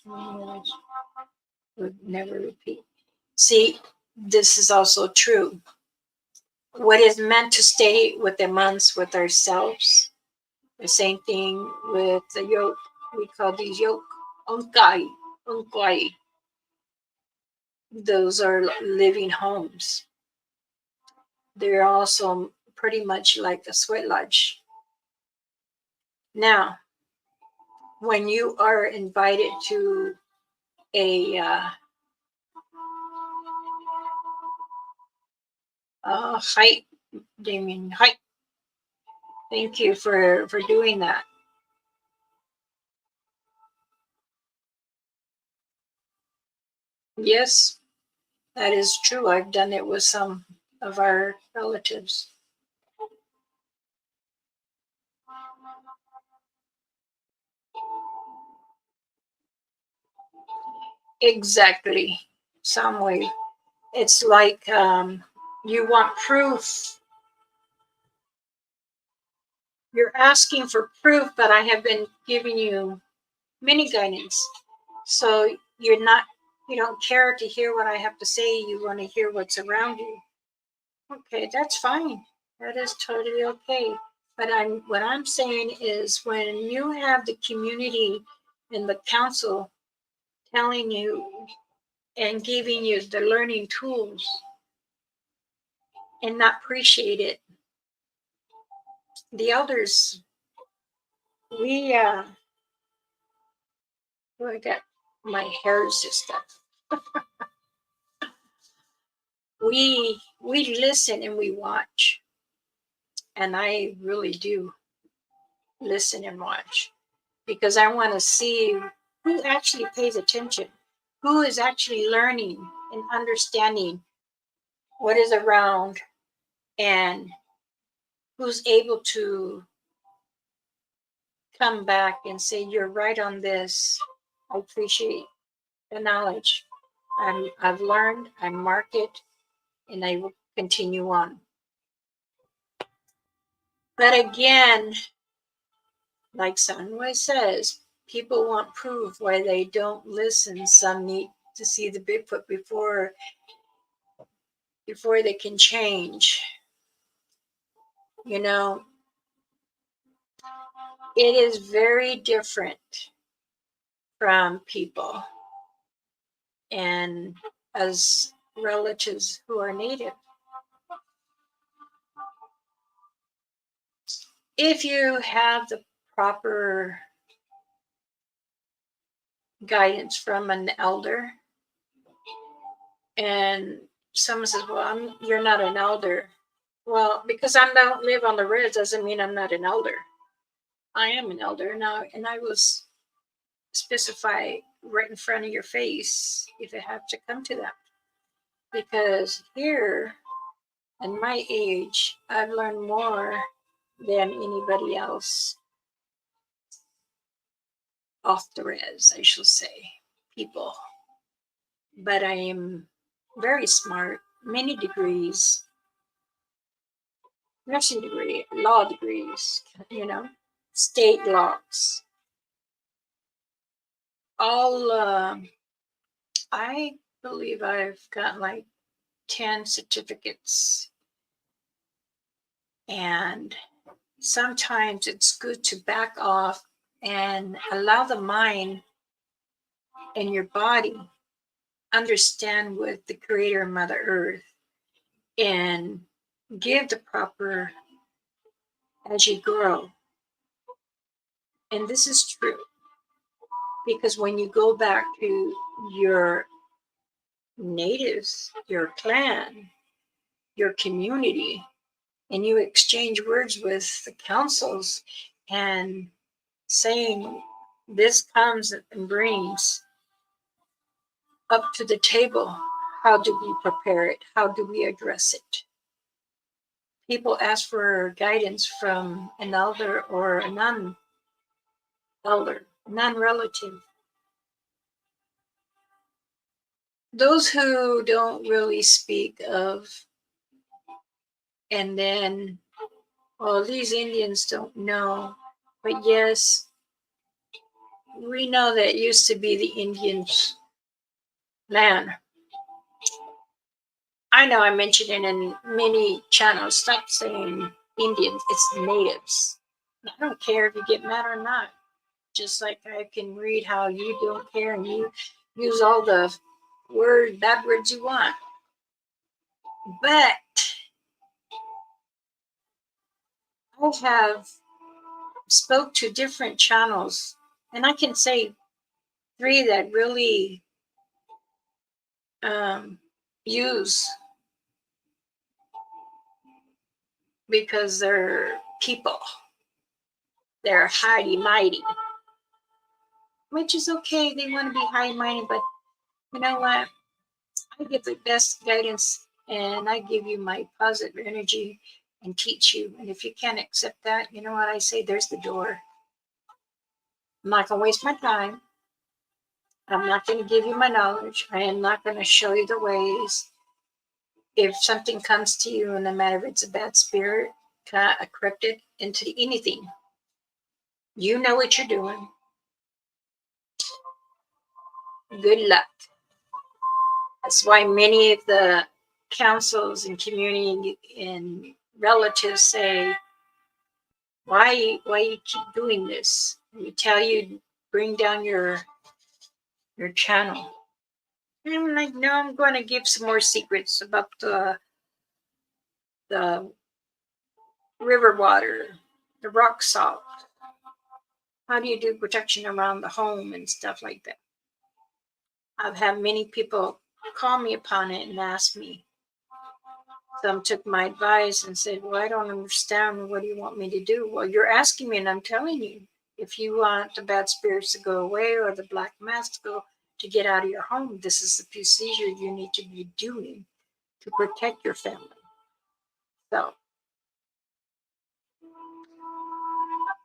would never repeat. See, this is also true. What is meant to stay with the months with ourselves, the same thing with the yoke. We call these yoke onkai, onkai. Those are living homes. They're also pretty much like a sweat lodge. Now, when you are invited to a hike, Damien, hike. Thank you for doing that. Yes, that is true. I've done it with some of our relatives. Exactly. Some way. It's like you want proof. You're asking for proof, but I have been giving you many guidance. So you don't care to hear what I have to say. You want to hear what's around you. Okay, that's fine. That is totally okay. But what I'm saying is when you have the community and the council telling you and giving you the learning tools and not appreciate it, the elders, we I got my hair's just stuck. We listen and we watch, and I really do listen and watch because I want to see who actually pays attention, who is actually learning and understanding what is around, and who's able to come back and say, you're right on this. I appreciate the knowledge. I've learned, I mark it, and I will continue on. But again, like Sunway says, people want proof why they don't listen. Some need to see the Bigfoot before they can change. You know, it is very different from people and as relatives who are native. If you have the proper guidance from an elder, and someone says, well, you're not an elder. Well, because I don't live on the res doesn't mean I'm not an elder. I am an elder now, and I will specify right in front of your face if it have to come to that. Because here, at my age, I've learned more than anybody else off the res, I shall say, people. But I am very smart, many degrees. nursing degree, law degrees, state laws. All, I believe I've got like 10 certificates. And sometimes it's good to back off and allow the mind and your body understand what the creator Mother Earth and give the proper as you grow. And this is true because when you go back to your natives, your clan, your community, and you exchange words with the councils and saying this comes and brings up to the table, how do we prepare it? How do we address it? People ask for guidance from an elder or a non-elder, non-relative. Those who don't really speak of, and then, well, these Indians don't know, but yes, we know that it used to be the Indians' land. I know I mentioned it in many channels. Stop saying Indians, it's natives. I don't care if you get mad or not. Just like I can read how you don't care and you use all the bad words you want. But I have spoke to different channels, and I can say 3 that really use, because they're people. They're highly mighty, which is okay. They want to be high mighty, but you know what? I give the best guidance and I give you my positive energy and teach you. And if you can't accept that, you know what I say? There's the door. I'm not going to waste my time. I'm not going to give you my knowledge. I am not going to show you the ways. If something comes to you, no matter if it's a bad spirit, a cryptid, into anything, you know what you're doing. Good luck. That's why many of the councils and community and relatives say, why you keep doing this? We tell you, bring down your channel. And I'm like, no, I'm going to give some more secrets about the river water, the rock salt. How do you do protection around the home and stuff like that? I've had many people call me upon it and ask me. Some took my advice and said, well, I don't understand. What do you want me to do? Well, you're asking me and I'm telling you. If you want the bad spirits to go away or the black mass to get out of your home, this is the procedure you need to be doing to protect your family. So,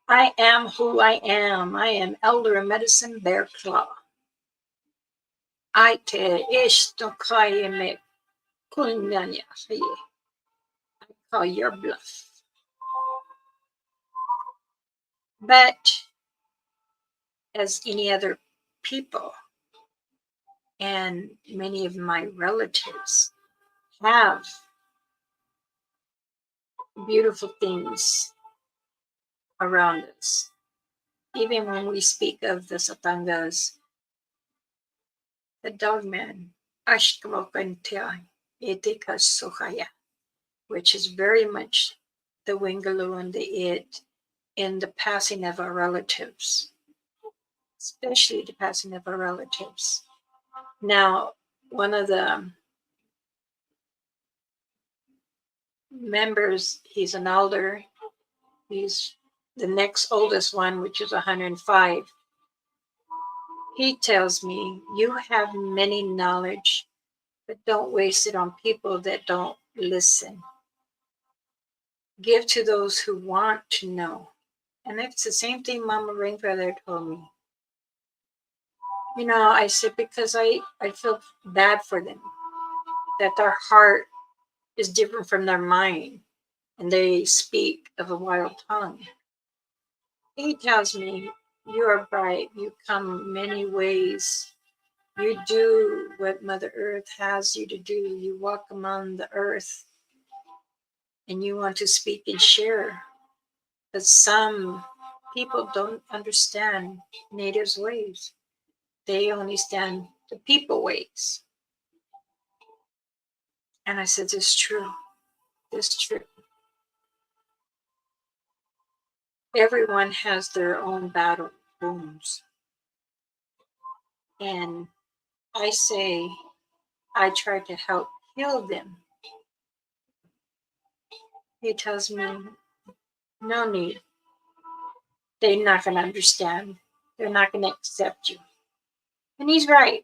I am who I am. I am Elder in Medicine Bear Claw. I te esto kaya me kunyanya. I call your bluff. But as any other people, and many of my relatives have beautiful things around us. Even when we speak of the Satangas, the dogman, which is very much the Wingaloo and the It in the passing of our relatives, especially the passing of our relatives. Now, one of the members, he's an elder, he's the next oldest one, which is 105. He tells me, you have many knowledge, but don't waste it on people that don't listen. Give to those who want to know. And that's the same thing Mama Rainfeather told me. You know, I said, because I feel bad for them, that their heart is different from their mind. and they speak of a wild tongue. He tells me, you are bright, you come many ways. You do what Mother Earth has you to do. You walk among the earth and you want to speak and share. But some people don't understand natives' ways. They only understand the people ways. And I said, this is true. This is true. Everyone has their own battle wounds. And I say, I try to help heal them. He tells me, no need. They're not going to understand. They're not going to accept you. And he's right.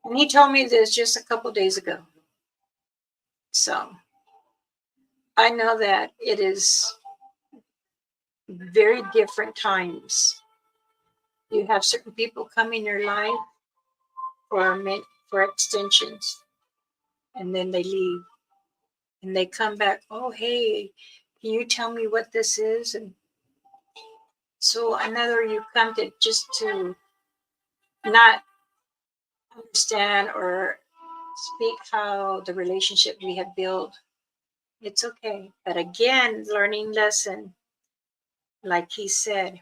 And he told me this just a couple days ago. So I know that it is very different times. You have certain people come in your life for extensions, and then they leave, and they come back. Oh, hey, can you tell me what this is? And so another, you come to just to not understand or speak how the relationship we have built. It's okay, but again, learning lesson, like he said.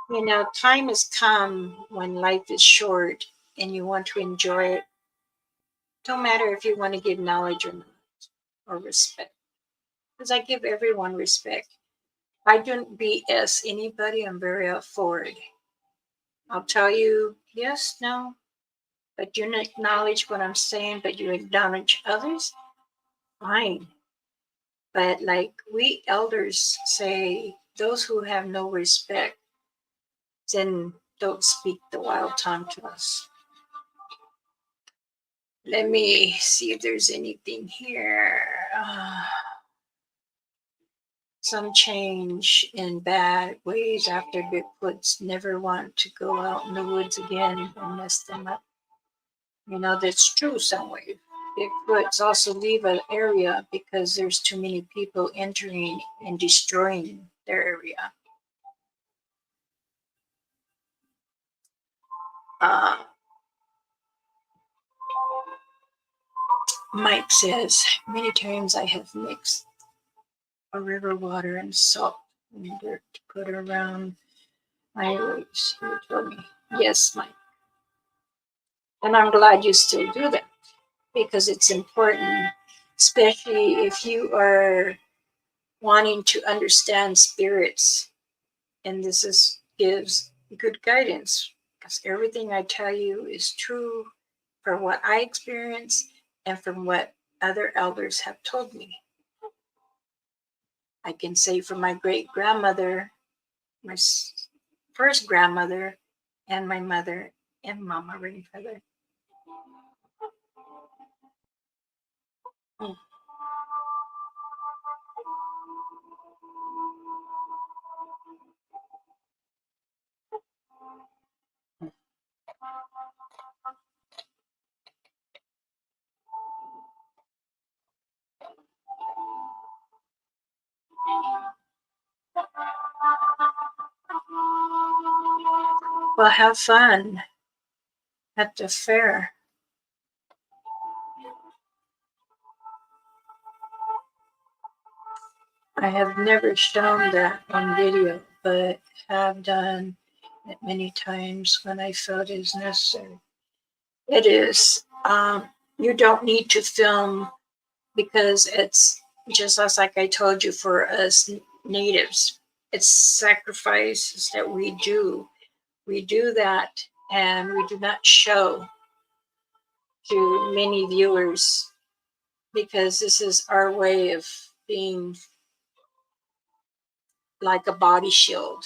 You know, time has come when life is short and you want to enjoy it. Don't matter if you want to give knowledge or not, or respect. Because I give everyone respect. I don't BS anybody. I'm very forward. I'll tell you yes, no, but you acknowledge what I'm saying, but you acknowledge others, fine. But like we elders say, those who have no respect, then don't speak the wild tongue to us. Let me see if there's anything here. Some change in bad ways after Bigfoots never want to go out in the woods again and mess them up. You know, that's true some way. Bigfoots also leave an area because there's too many people entering and destroying their area. Uh, Mike says, many times I have mixed a river water and salt and dirt to put around my ways. He told me, yes, Mike. And I'm glad you still do that because it's important, especially if you are wanting to understand spirits. And this gives good guidance because everything I tell you is true for what I experience and from what other elders have told me. I can say from my great grandmother, my first grandmother, and my mother, and Mama Rainfeather. Mm. Well, have fun at the fair. I have never shown that on video, but have done it many times when I felt it is necessary. It is. You don't need to film because it's just as like I told you for us natives, it's sacrifices that we do. We do that and we do not show to many viewers because this is our way of being like a body shield.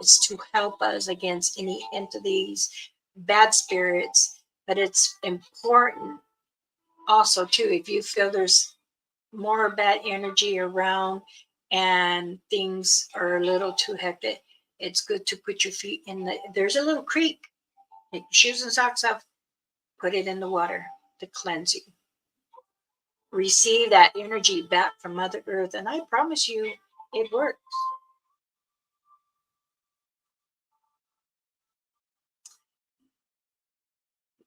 It's to help us against any entities, bad spirits, but it's important also too if you feel there's more bad energy around and things are a little too hectic, it's good to put your feet in there's a little creek. Take your shoes and socks off, Put it in the water to cleanse you. Receive that energy back from Mother Earth, and I promise you, it works.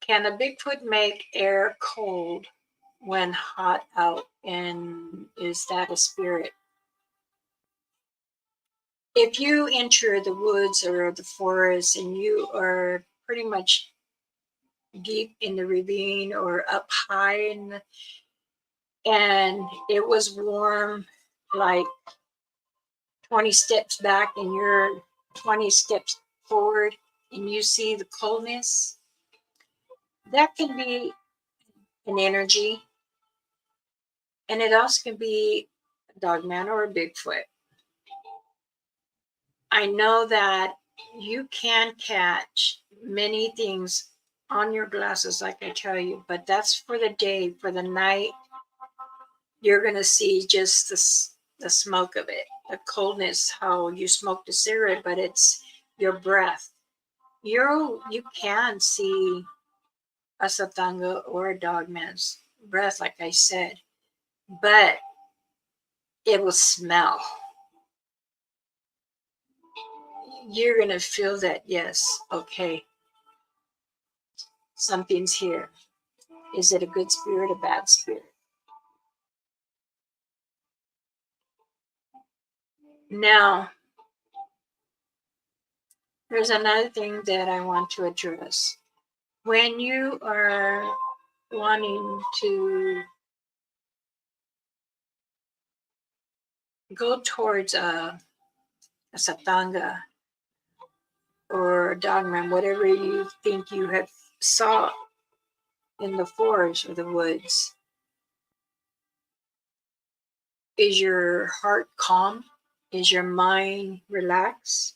Can a Bigfoot make air cold when hot out? And is that a spirit? If you enter the woods or the forest and you are pretty much deep in the ravine or up high and it was warm, like 20 steps back and you're 20 steps forward and you see the coldness, that can be an energy. And it also can be a dogman or a Bigfoot. I know that you can catch many things on your glasses, like I tell you, but that's for the day. For the night, you're going to see just the smoke of it, the coldness, how you smoke the cigarette, but it's your breath. You can see a satanga or a dogman's breath, like I said, but it will smell. You're going to feel that, yes, okay, something's here. Is it a good spirit, a bad spirit? Now, there's another thing that I want to address. When you are wanting to go towards a satanga or a dogman, whatever you think you have saw in the forest or the woods, is your heart calm? Is your mind relaxed?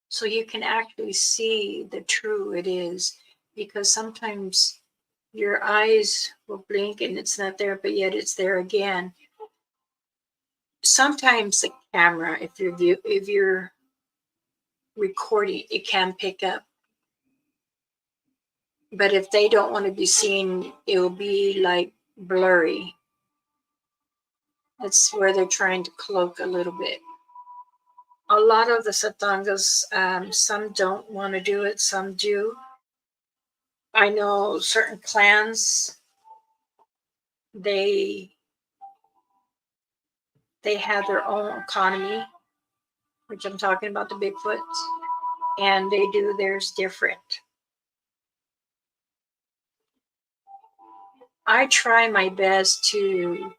So you can actually see the true it is, because sometimes your eyes will blink and it's not there, but yet it's there again. Sometimes the camera, if you're recording, it can pick up. But if they don't want to be seen, it will be like blurry. That's where they're trying to cloak a little bit. A lot of the satangas, some don't want to do it, some do. I know certain clans, they have their own economy, which I'm talking about the Bigfoots, and they do theirs different. I try my best to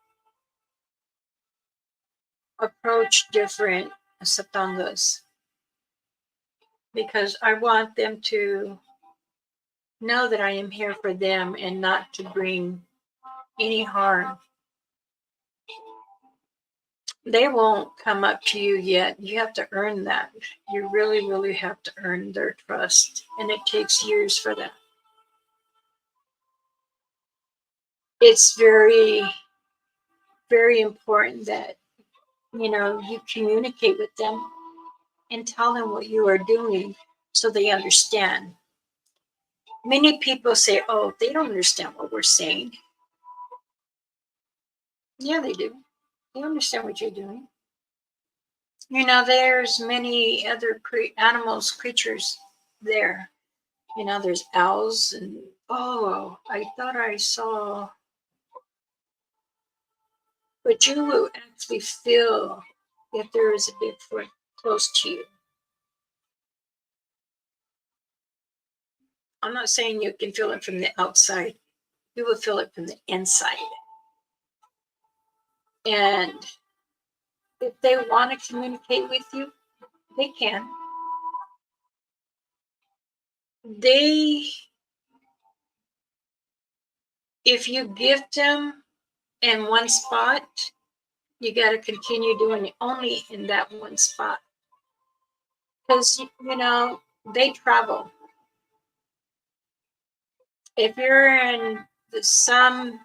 approach different satangas because I want them to know that I am here for them and not to bring any harm. They won't come up to you yet. You have to earn that. You really, really have to earn their trust, and it takes years for that. It's very, very important that you communicate with them and tell them what you are doing so they understand. Many people say, oh, they don't understand what we're saying. Yeah, they do. They understand what you're doing. There's many other animals, creatures there. There's owls and, oh, I thought I saw, but you will actually feel if there is a Bigfoot close to you. I'm not saying you can feel it from the outside. You will feel it from the inside. And if they want to communicate with you, they can. If you gift them in one spot, you got to continue doing it only in that one spot. Because, they travel. If you're in some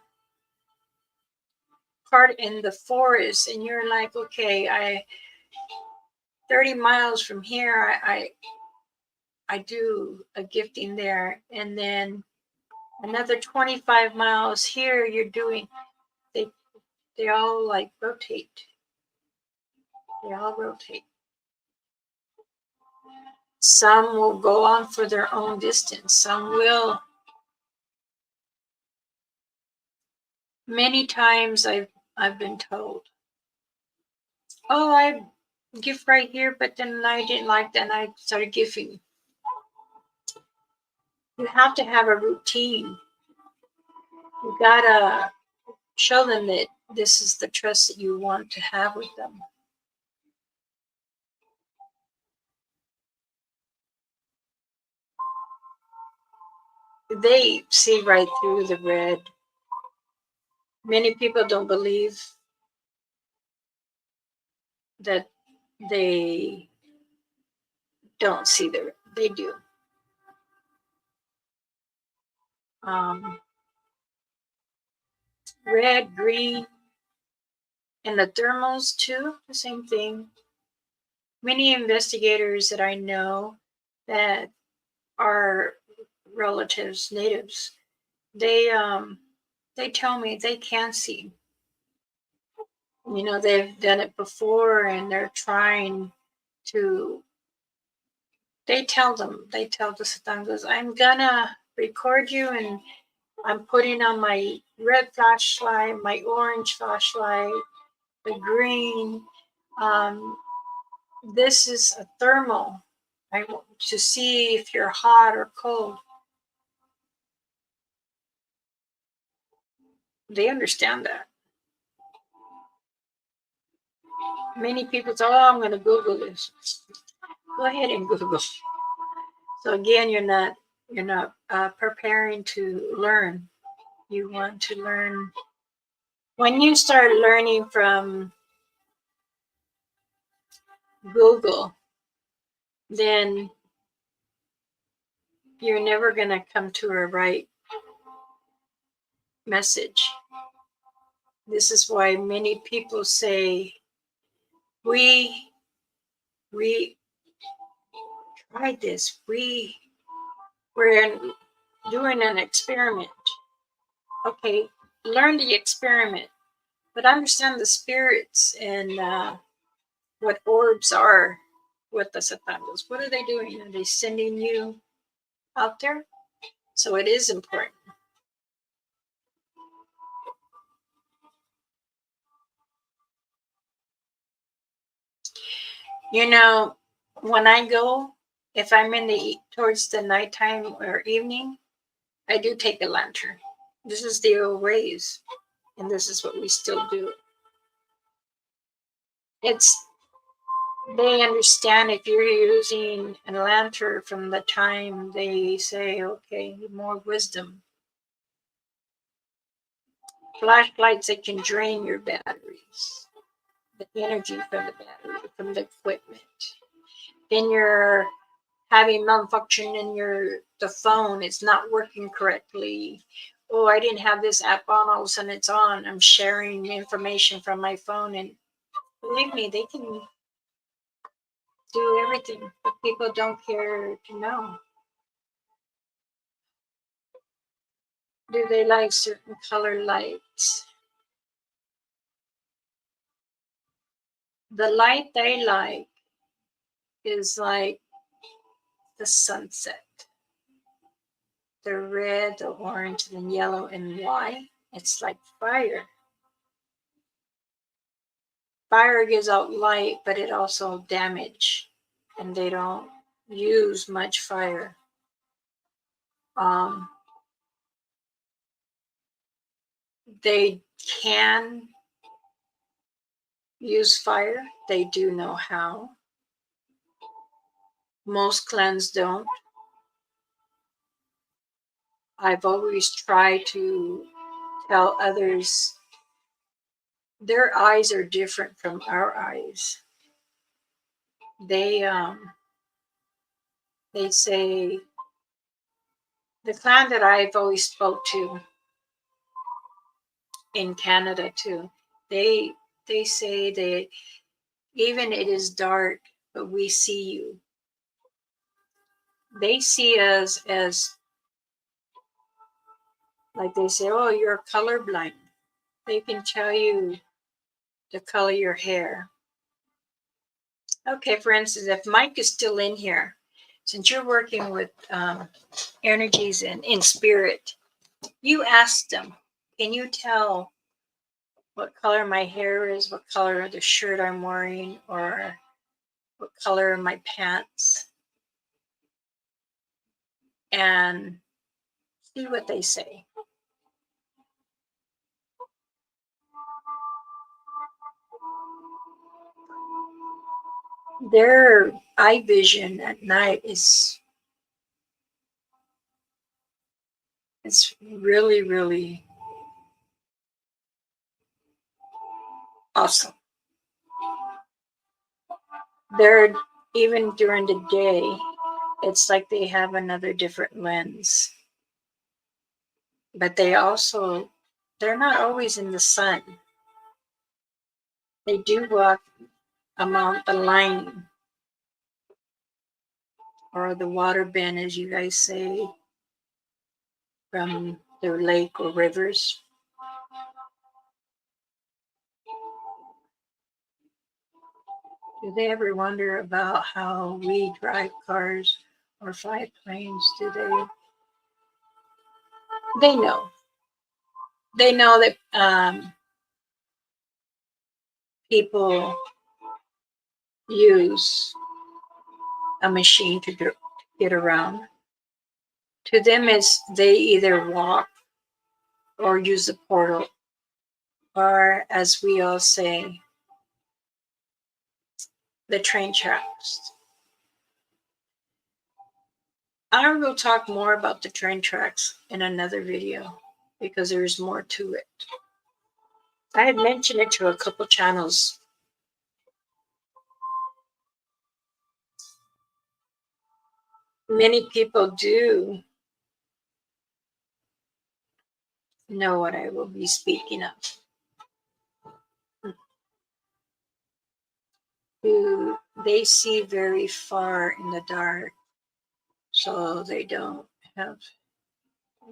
part in the forest and you're like, okay, 30 miles from here, I do a gifting there, and then Another 25 miles here, you're doing, they all like rotate. They all rotate. Some will go on for their own distance. Some will. Many times I've been told, oh, I give right here, but then I didn't like that and I started giving. You have to have a routine. You gotta show them that this is the trust that you want to have with them. They see right through the red. Many people don't believe that they don't see the red. They do. Um, Red, green, and the thermals too, the same thing. Many investigators that I know that are relatives, natives, they tell me they can see. You know, they've done it before and they're trying to, they tell the Satangos, I'm gonna record you and I'm putting on my red flashlight, my orange flashlight, the green. Um, this is a thermal. I want to see if you're hot or cold. They understand that. Many people say, oh, I'm going to Google this. Go ahead and Google. So again, you're not preparing to learn. You want to learn. When you start learning from Google, then you're never going to come to a right message. This is why many people say, we tried this. We're doing an experiment. Okay, learn the experiment, but understand the spirits and what orbs are with the Satangos. What are they doing? Are they sending you out there? So it is important. You know, when I go, if I'm in the towards the nighttime or evening, I do take a lantern. This is the old ways, and this is what we still do. It's they understand if you're using a lantern from the time they say, okay, more wisdom. Flashlights that can drain your batteries, the energy from the battery, from the equipment. Then you're having malfunction in the phone, it's not working correctly. Oh, I didn't have this app on, all of a sudden it's on. I'm sharing information from my phone, and believe me, they can do everything, but people don't care to know. Do they like certain color lights? The light they like is like the sunset. The red, the orange, the yellow, and white. It's like fire. Fire gives out light, but it also damage, and they don't use much fire. Um, they can use fire. They do know how. Most clans don't. I've always tried to tell others their eyes are different from our eyes. They they say the clan that I've always spoke to in Canada too. They they say that even it is dark, but we see you. They see us as Like they say, oh, you're colorblind. They can tell you the color of your hair. Okay, for instance, if Mike is still in here, since you're working with energies in spirit, you ask them, can you tell what color my hair is, what color of the shirt I'm wearing, or what color are my pants? And see what they say. Their eye vision at night is really, really awesome. They're even during the day, it's like they have another different lens. But they're not always in the sun. They do walk along the line or the water bend, as you guys say, from the lake or rivers. Do they ever wonder about how we drive cars or fly planes? Do they? They know. They know that people use a machine to get around. To them, it's they either walk or use a portal, or as we all say, the train tracks. I will talk more about the train tracks in another video because there's more to it. I had mentioned it to a couple channels. Many people do know what I will be speaking of. Who they see very far in the dark, so they don't have.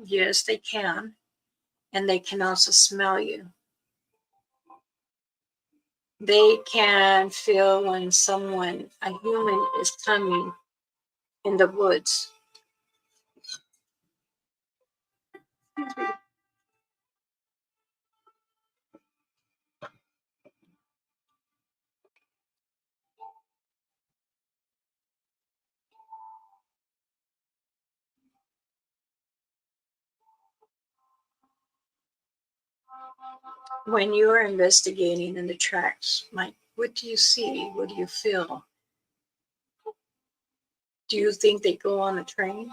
Yes, they can, and they can also smell you. They can feel when a human, is coming in the woods. When you are investigating in the tracks, Mike, what do you see? What do you feel? Do you think they go on a train?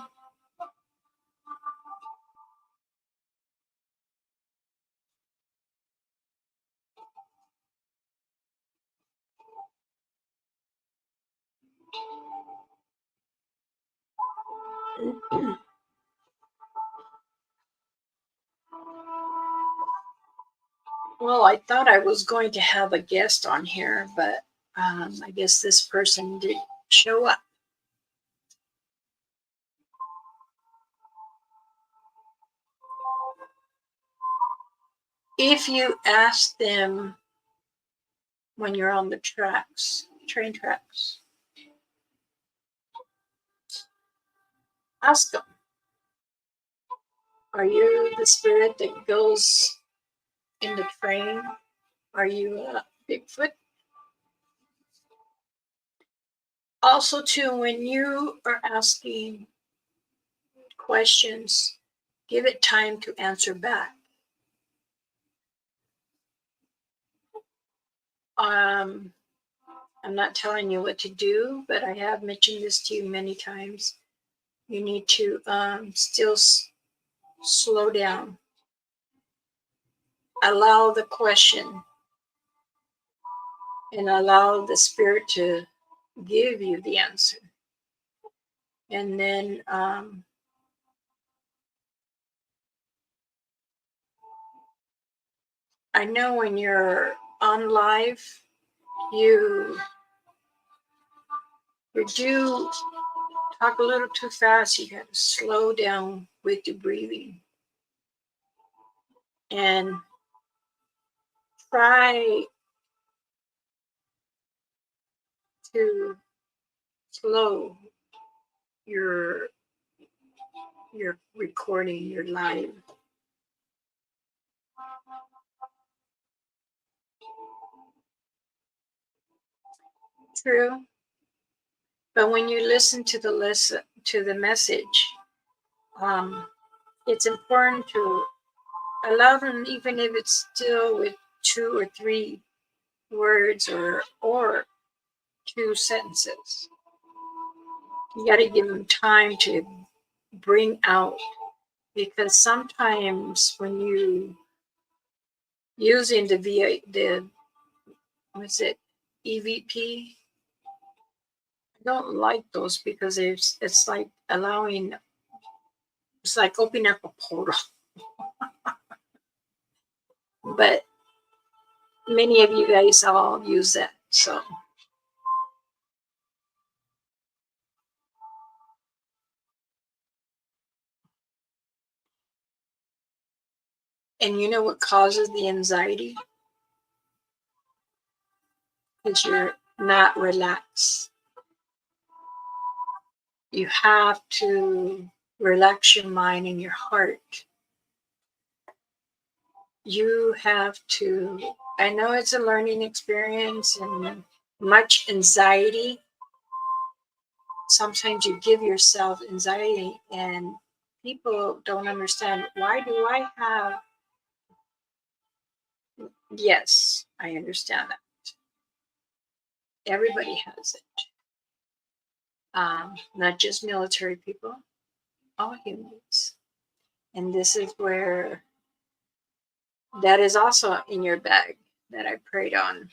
Well, I thought I was going to have a guest on here, but I guess this person did show up. If you ask them when you're on the tracks, train tracks, ask them, are you the spirit that goes in the train? Are you a Bigfoot? Also, too, when you are asking questions, give it time to answer back. I'm not telling you what to do, but I have mentioned this to you many times. You need to still slow down. Allow the question and allow the spirit to give you the answer. And then I know when you're on live, you do talk a little too fast. You got to slow down with the breathing. and try to slow your recording, your live. True. But when you listen to the message, it's important to allow them, even if it's still with 2 or 3 words or 2 sentences. You got to give them time to bring out, because sometimes when you using the what's it, EVP, I don't like those because it's like allowing, it's like opening up a portal. But many of you guys all use that, so. And you know what causes the anxiety? Because you're not relaxed. You have to relax your mind and your heart. You have to, I know it's a learning experience and much anxiety. Sometimes you give yourself anxiety, and people don't understand, why do I have? Yes, I understand that. Everybody has it. Not just military people, all humans. And this is where that is also in your bag that I prayed on.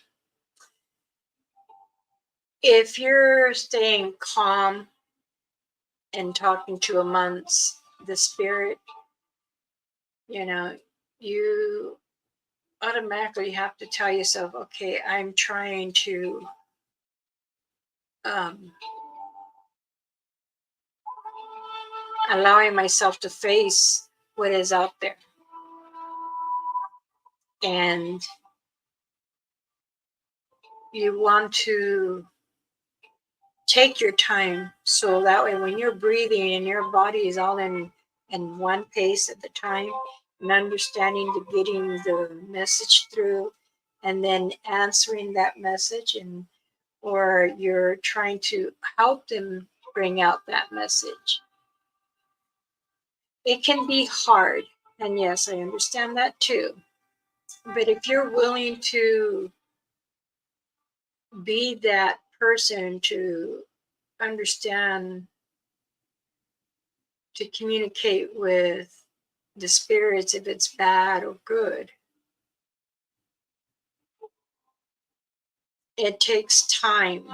If you're staying calm and talking to amongst the spirit, you automatically have to tell yourself, okay, I'm trying to um, allowing myself to face what is out there. And you want to take your time, so that way when you're breathing and your body is all in one pace at the time, and understanding to getting the message through, and then answering that message, and or you're trying to help them bring out that message. It can be hard, and yes, I understand that too. But if you're willing to be that person to understand, to communicate with the spirits, if it's bad or good, it takes time,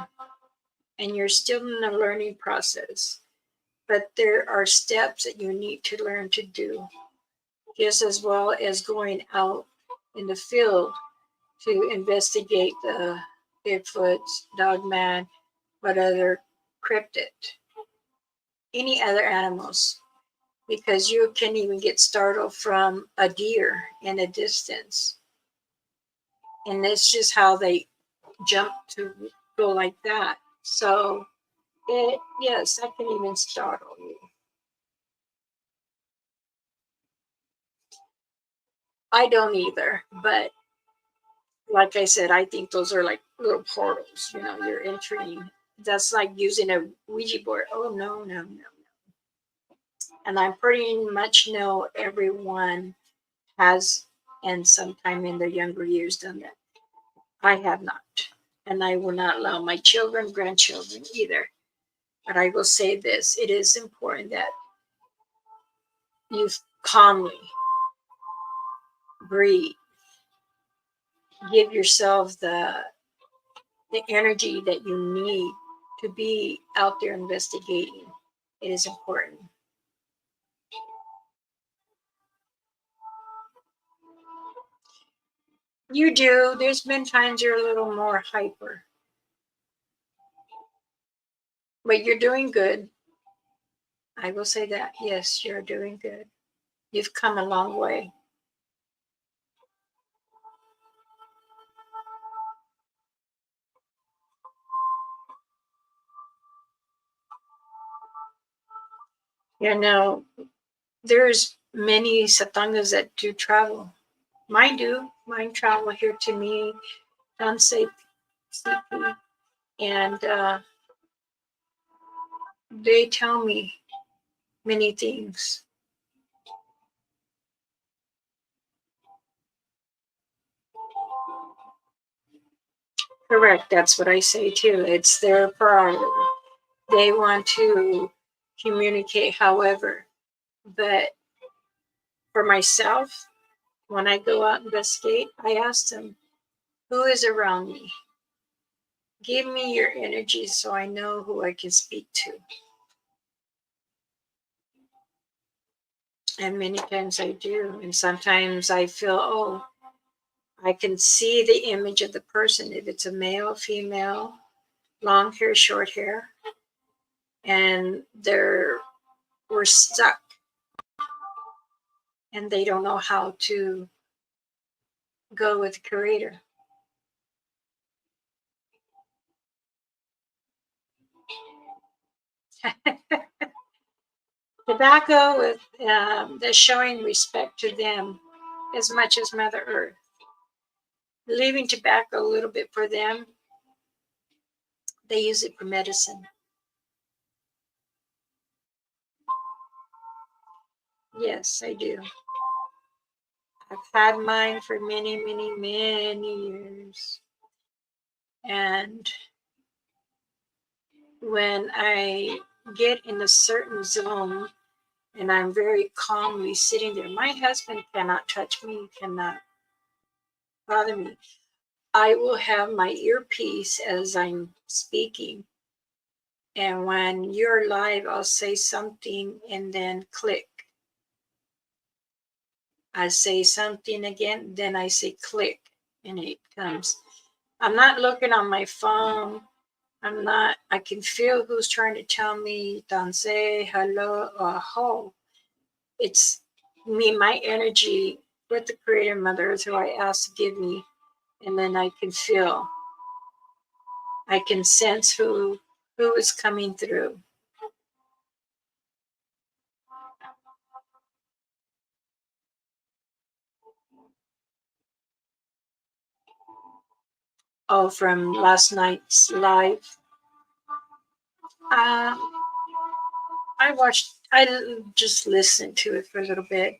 and you're still in a learning process. But there are steps that you need to learn to do, just as well as going out in the field to investigate the Bigfoot, Dogman, what other cryptid, any other animals, because you can even get startled from a deer in a distance. And that's just how they jump to go like that. So, yes, that can even startle you. I don't either, but like I said, I think those are like little portals. You're entering. That's like using a Ouija board. Oh, no, no, no. And I pretty much know everyone has, and sometime in their younger years, done that. I have not. And I will not allow my children, grandchildren either. But I will say this, it is important that you calmly breathe, give yourself the energy that you need to be out there investigating. It is important. You do. There's been times you're a little more hyper, but you're doing good. I will say that. Yes, you're doing good. You've come a long way. You know, there's many satangas that do travel. Mine do. Mine travel here to me, unsafe CP, and they tell me many things. Correct. That's what I say too. It's their prerogative. They want to communicate, however. But for myself, when I go out and investigate, I ask them, who is around me? Give me your energy so I know who I can speak to. And many times I do. And sometimes I feel, oh, I can see the image of the person, if it's a male, female, long hair, short hair, and we're stuck and they don't know how to go with the creator. Tobacco with the showing respect to them as much as Mother Earth. Leaving tobacco a little bit for them, they use it for medicine. Yes, I do. I've had mine for many, many, many years. And when I get in a certain zone and I'm very calmly sitting there, my husband cannot touch me, cannot bother me. I will have my earpiece as I'm speaking. And when you're live, I'll say something and then click. I say something again, then I say click, and it comes. I'm not looking on my phone. I can feel who's trying to tell me, danse, hello, or ho. It's me, my energy with the Creator Mother Earth who I ask to give me. And then I can feel, I can sense who is coming through. Oh, from last night's live. Um, I just listened to it for a little bit.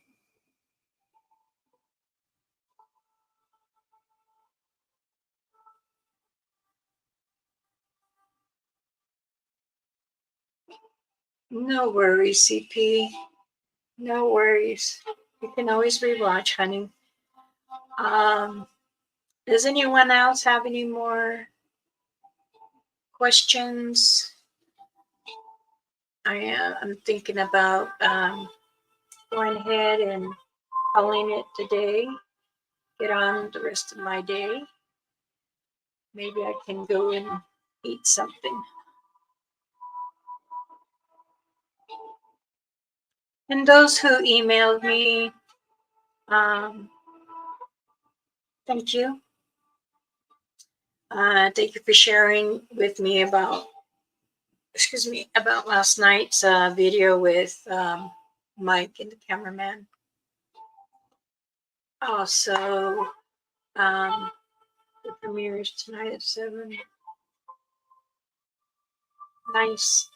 No worries, CP. No worries. You can always rewatch, honey. Um, does anyone else have any more questions? I'm thinking about going ahead and calling it today. Get on the rest of my day. Maybe I can go and eat something. And those who emailed me, um, thank you. Thank you for sharing with me about, excuse me, about last night's video with Mike and the cameraman. Also, the premiere is tonight at 7. Nice.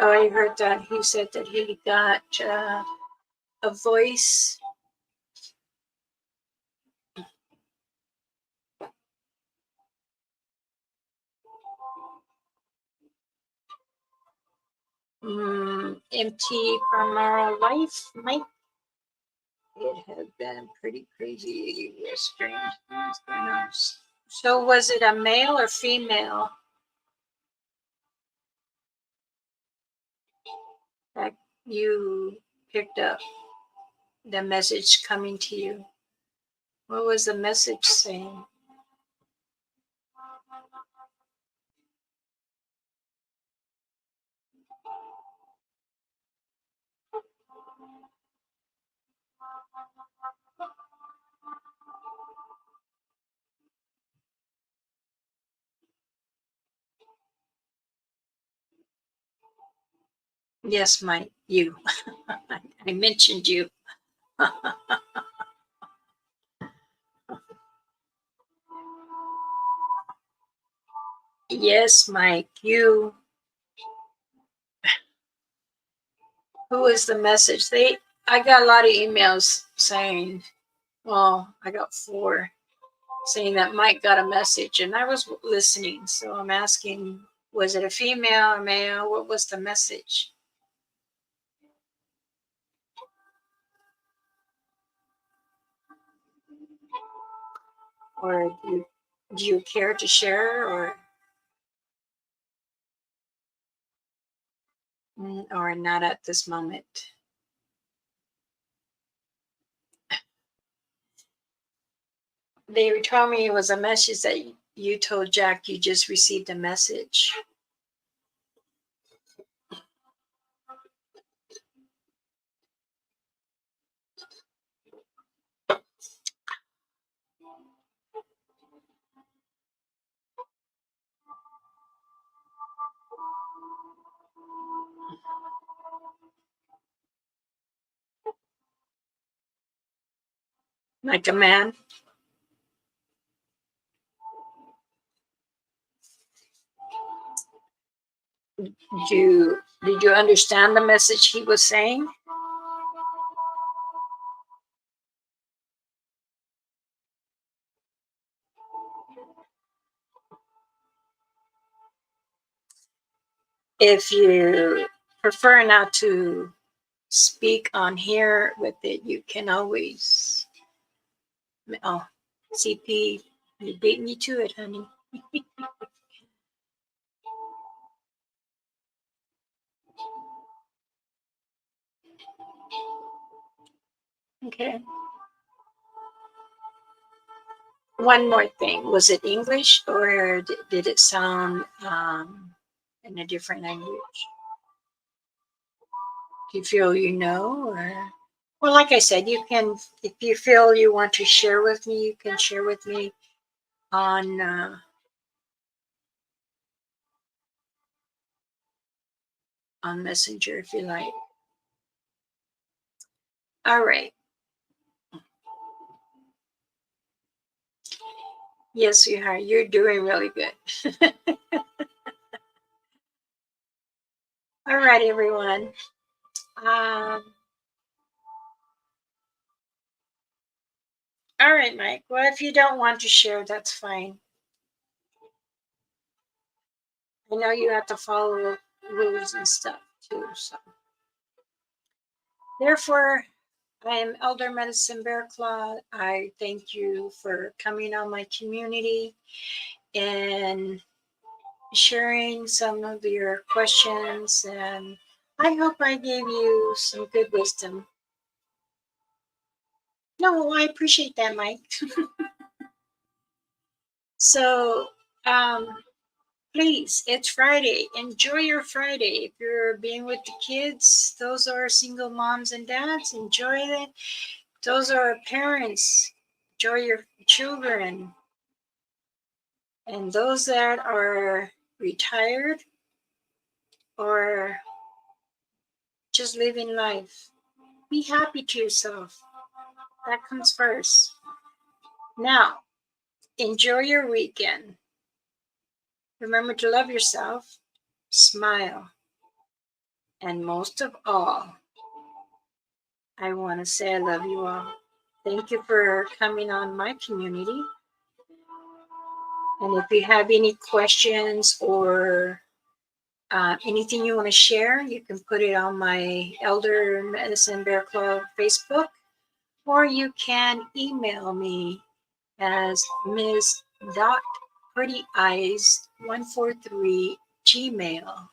Oh, I heard that he said that he got a voice. MT from our life, Mike. It had been pretty crazy. It was strange things going on. So, was it a male or female that you picked up the message coming to you? What was the message saying? Yes, you. I mentioned you. Yes, Mike, you. Who is the message? I got a lot of emails saying, well, I got 4 saying that Mike got a message, and I was listening. So I'm asking, was it a female or male? What was the message? Or do you care to share, or not at this moment? They told me it was a message that you told Jack you just received a message. Like a man? Did you understand the message he was saying? If you prefer not to speak on here with it, you can always. Oh, CP, you beat me to it, honey. Okay. One more thing. Was it English or did it sound in a different language? Do you feel you know, or? Well, like I said, you can, if you feel you want to share with me, you can share with me on Messenger if you like. All right. Yes, you are. You're doing really good. All right, everyone. Um, all right, Mike. Well, if you don't want to share, that's fine. I know you have to follow rules and stuff too. So, therefore, I am Elder Medicine Bear Claw. I thank you for coming on my community and sharing some of your questions. And I hope I gave you some good wisdom. No, I appreciate that, Mike. So, please, it's Friday. Enjoy your Friday. If you're being with the kids, those are single moms and dads, enjoy it. Those are parents, enjoy your children. And those that are retired or just living life, be happy to yourself. That comes first. Now, enjoy your weekend. Remember to love yourself, smile, and most of all, I want to say I love you all. Thank you for coming on my community. And if you have any questions or anything you want to share, you can put it on my Elder Medicine Bear Club Facebook, or you can email me as Ms. Dot Pretty Eyes 143 Gmail,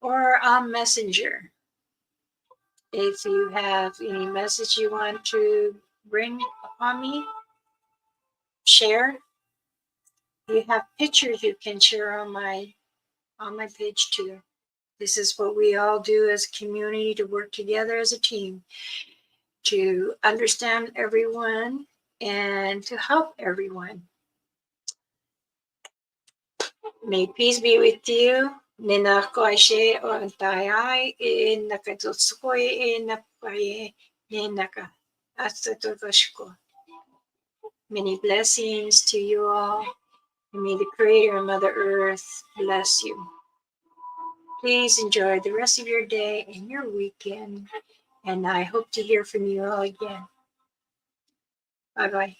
or on Messenger. If you have any message you want to bring upon me, share. You have pictures you can share on my page too. This is what we all do as a community, to work together as a team to understand everyone and to help everyone. May peace be with you. Ninakoishe o antayai in nakatsutsukoi in napaye ninaka atsutokoshiko. Many blessings to you all. And may the Creator and Mother Earth bless you. Please enjoy the rest of your day and your weekend. And I hope to hear from you all again. Bye-bye.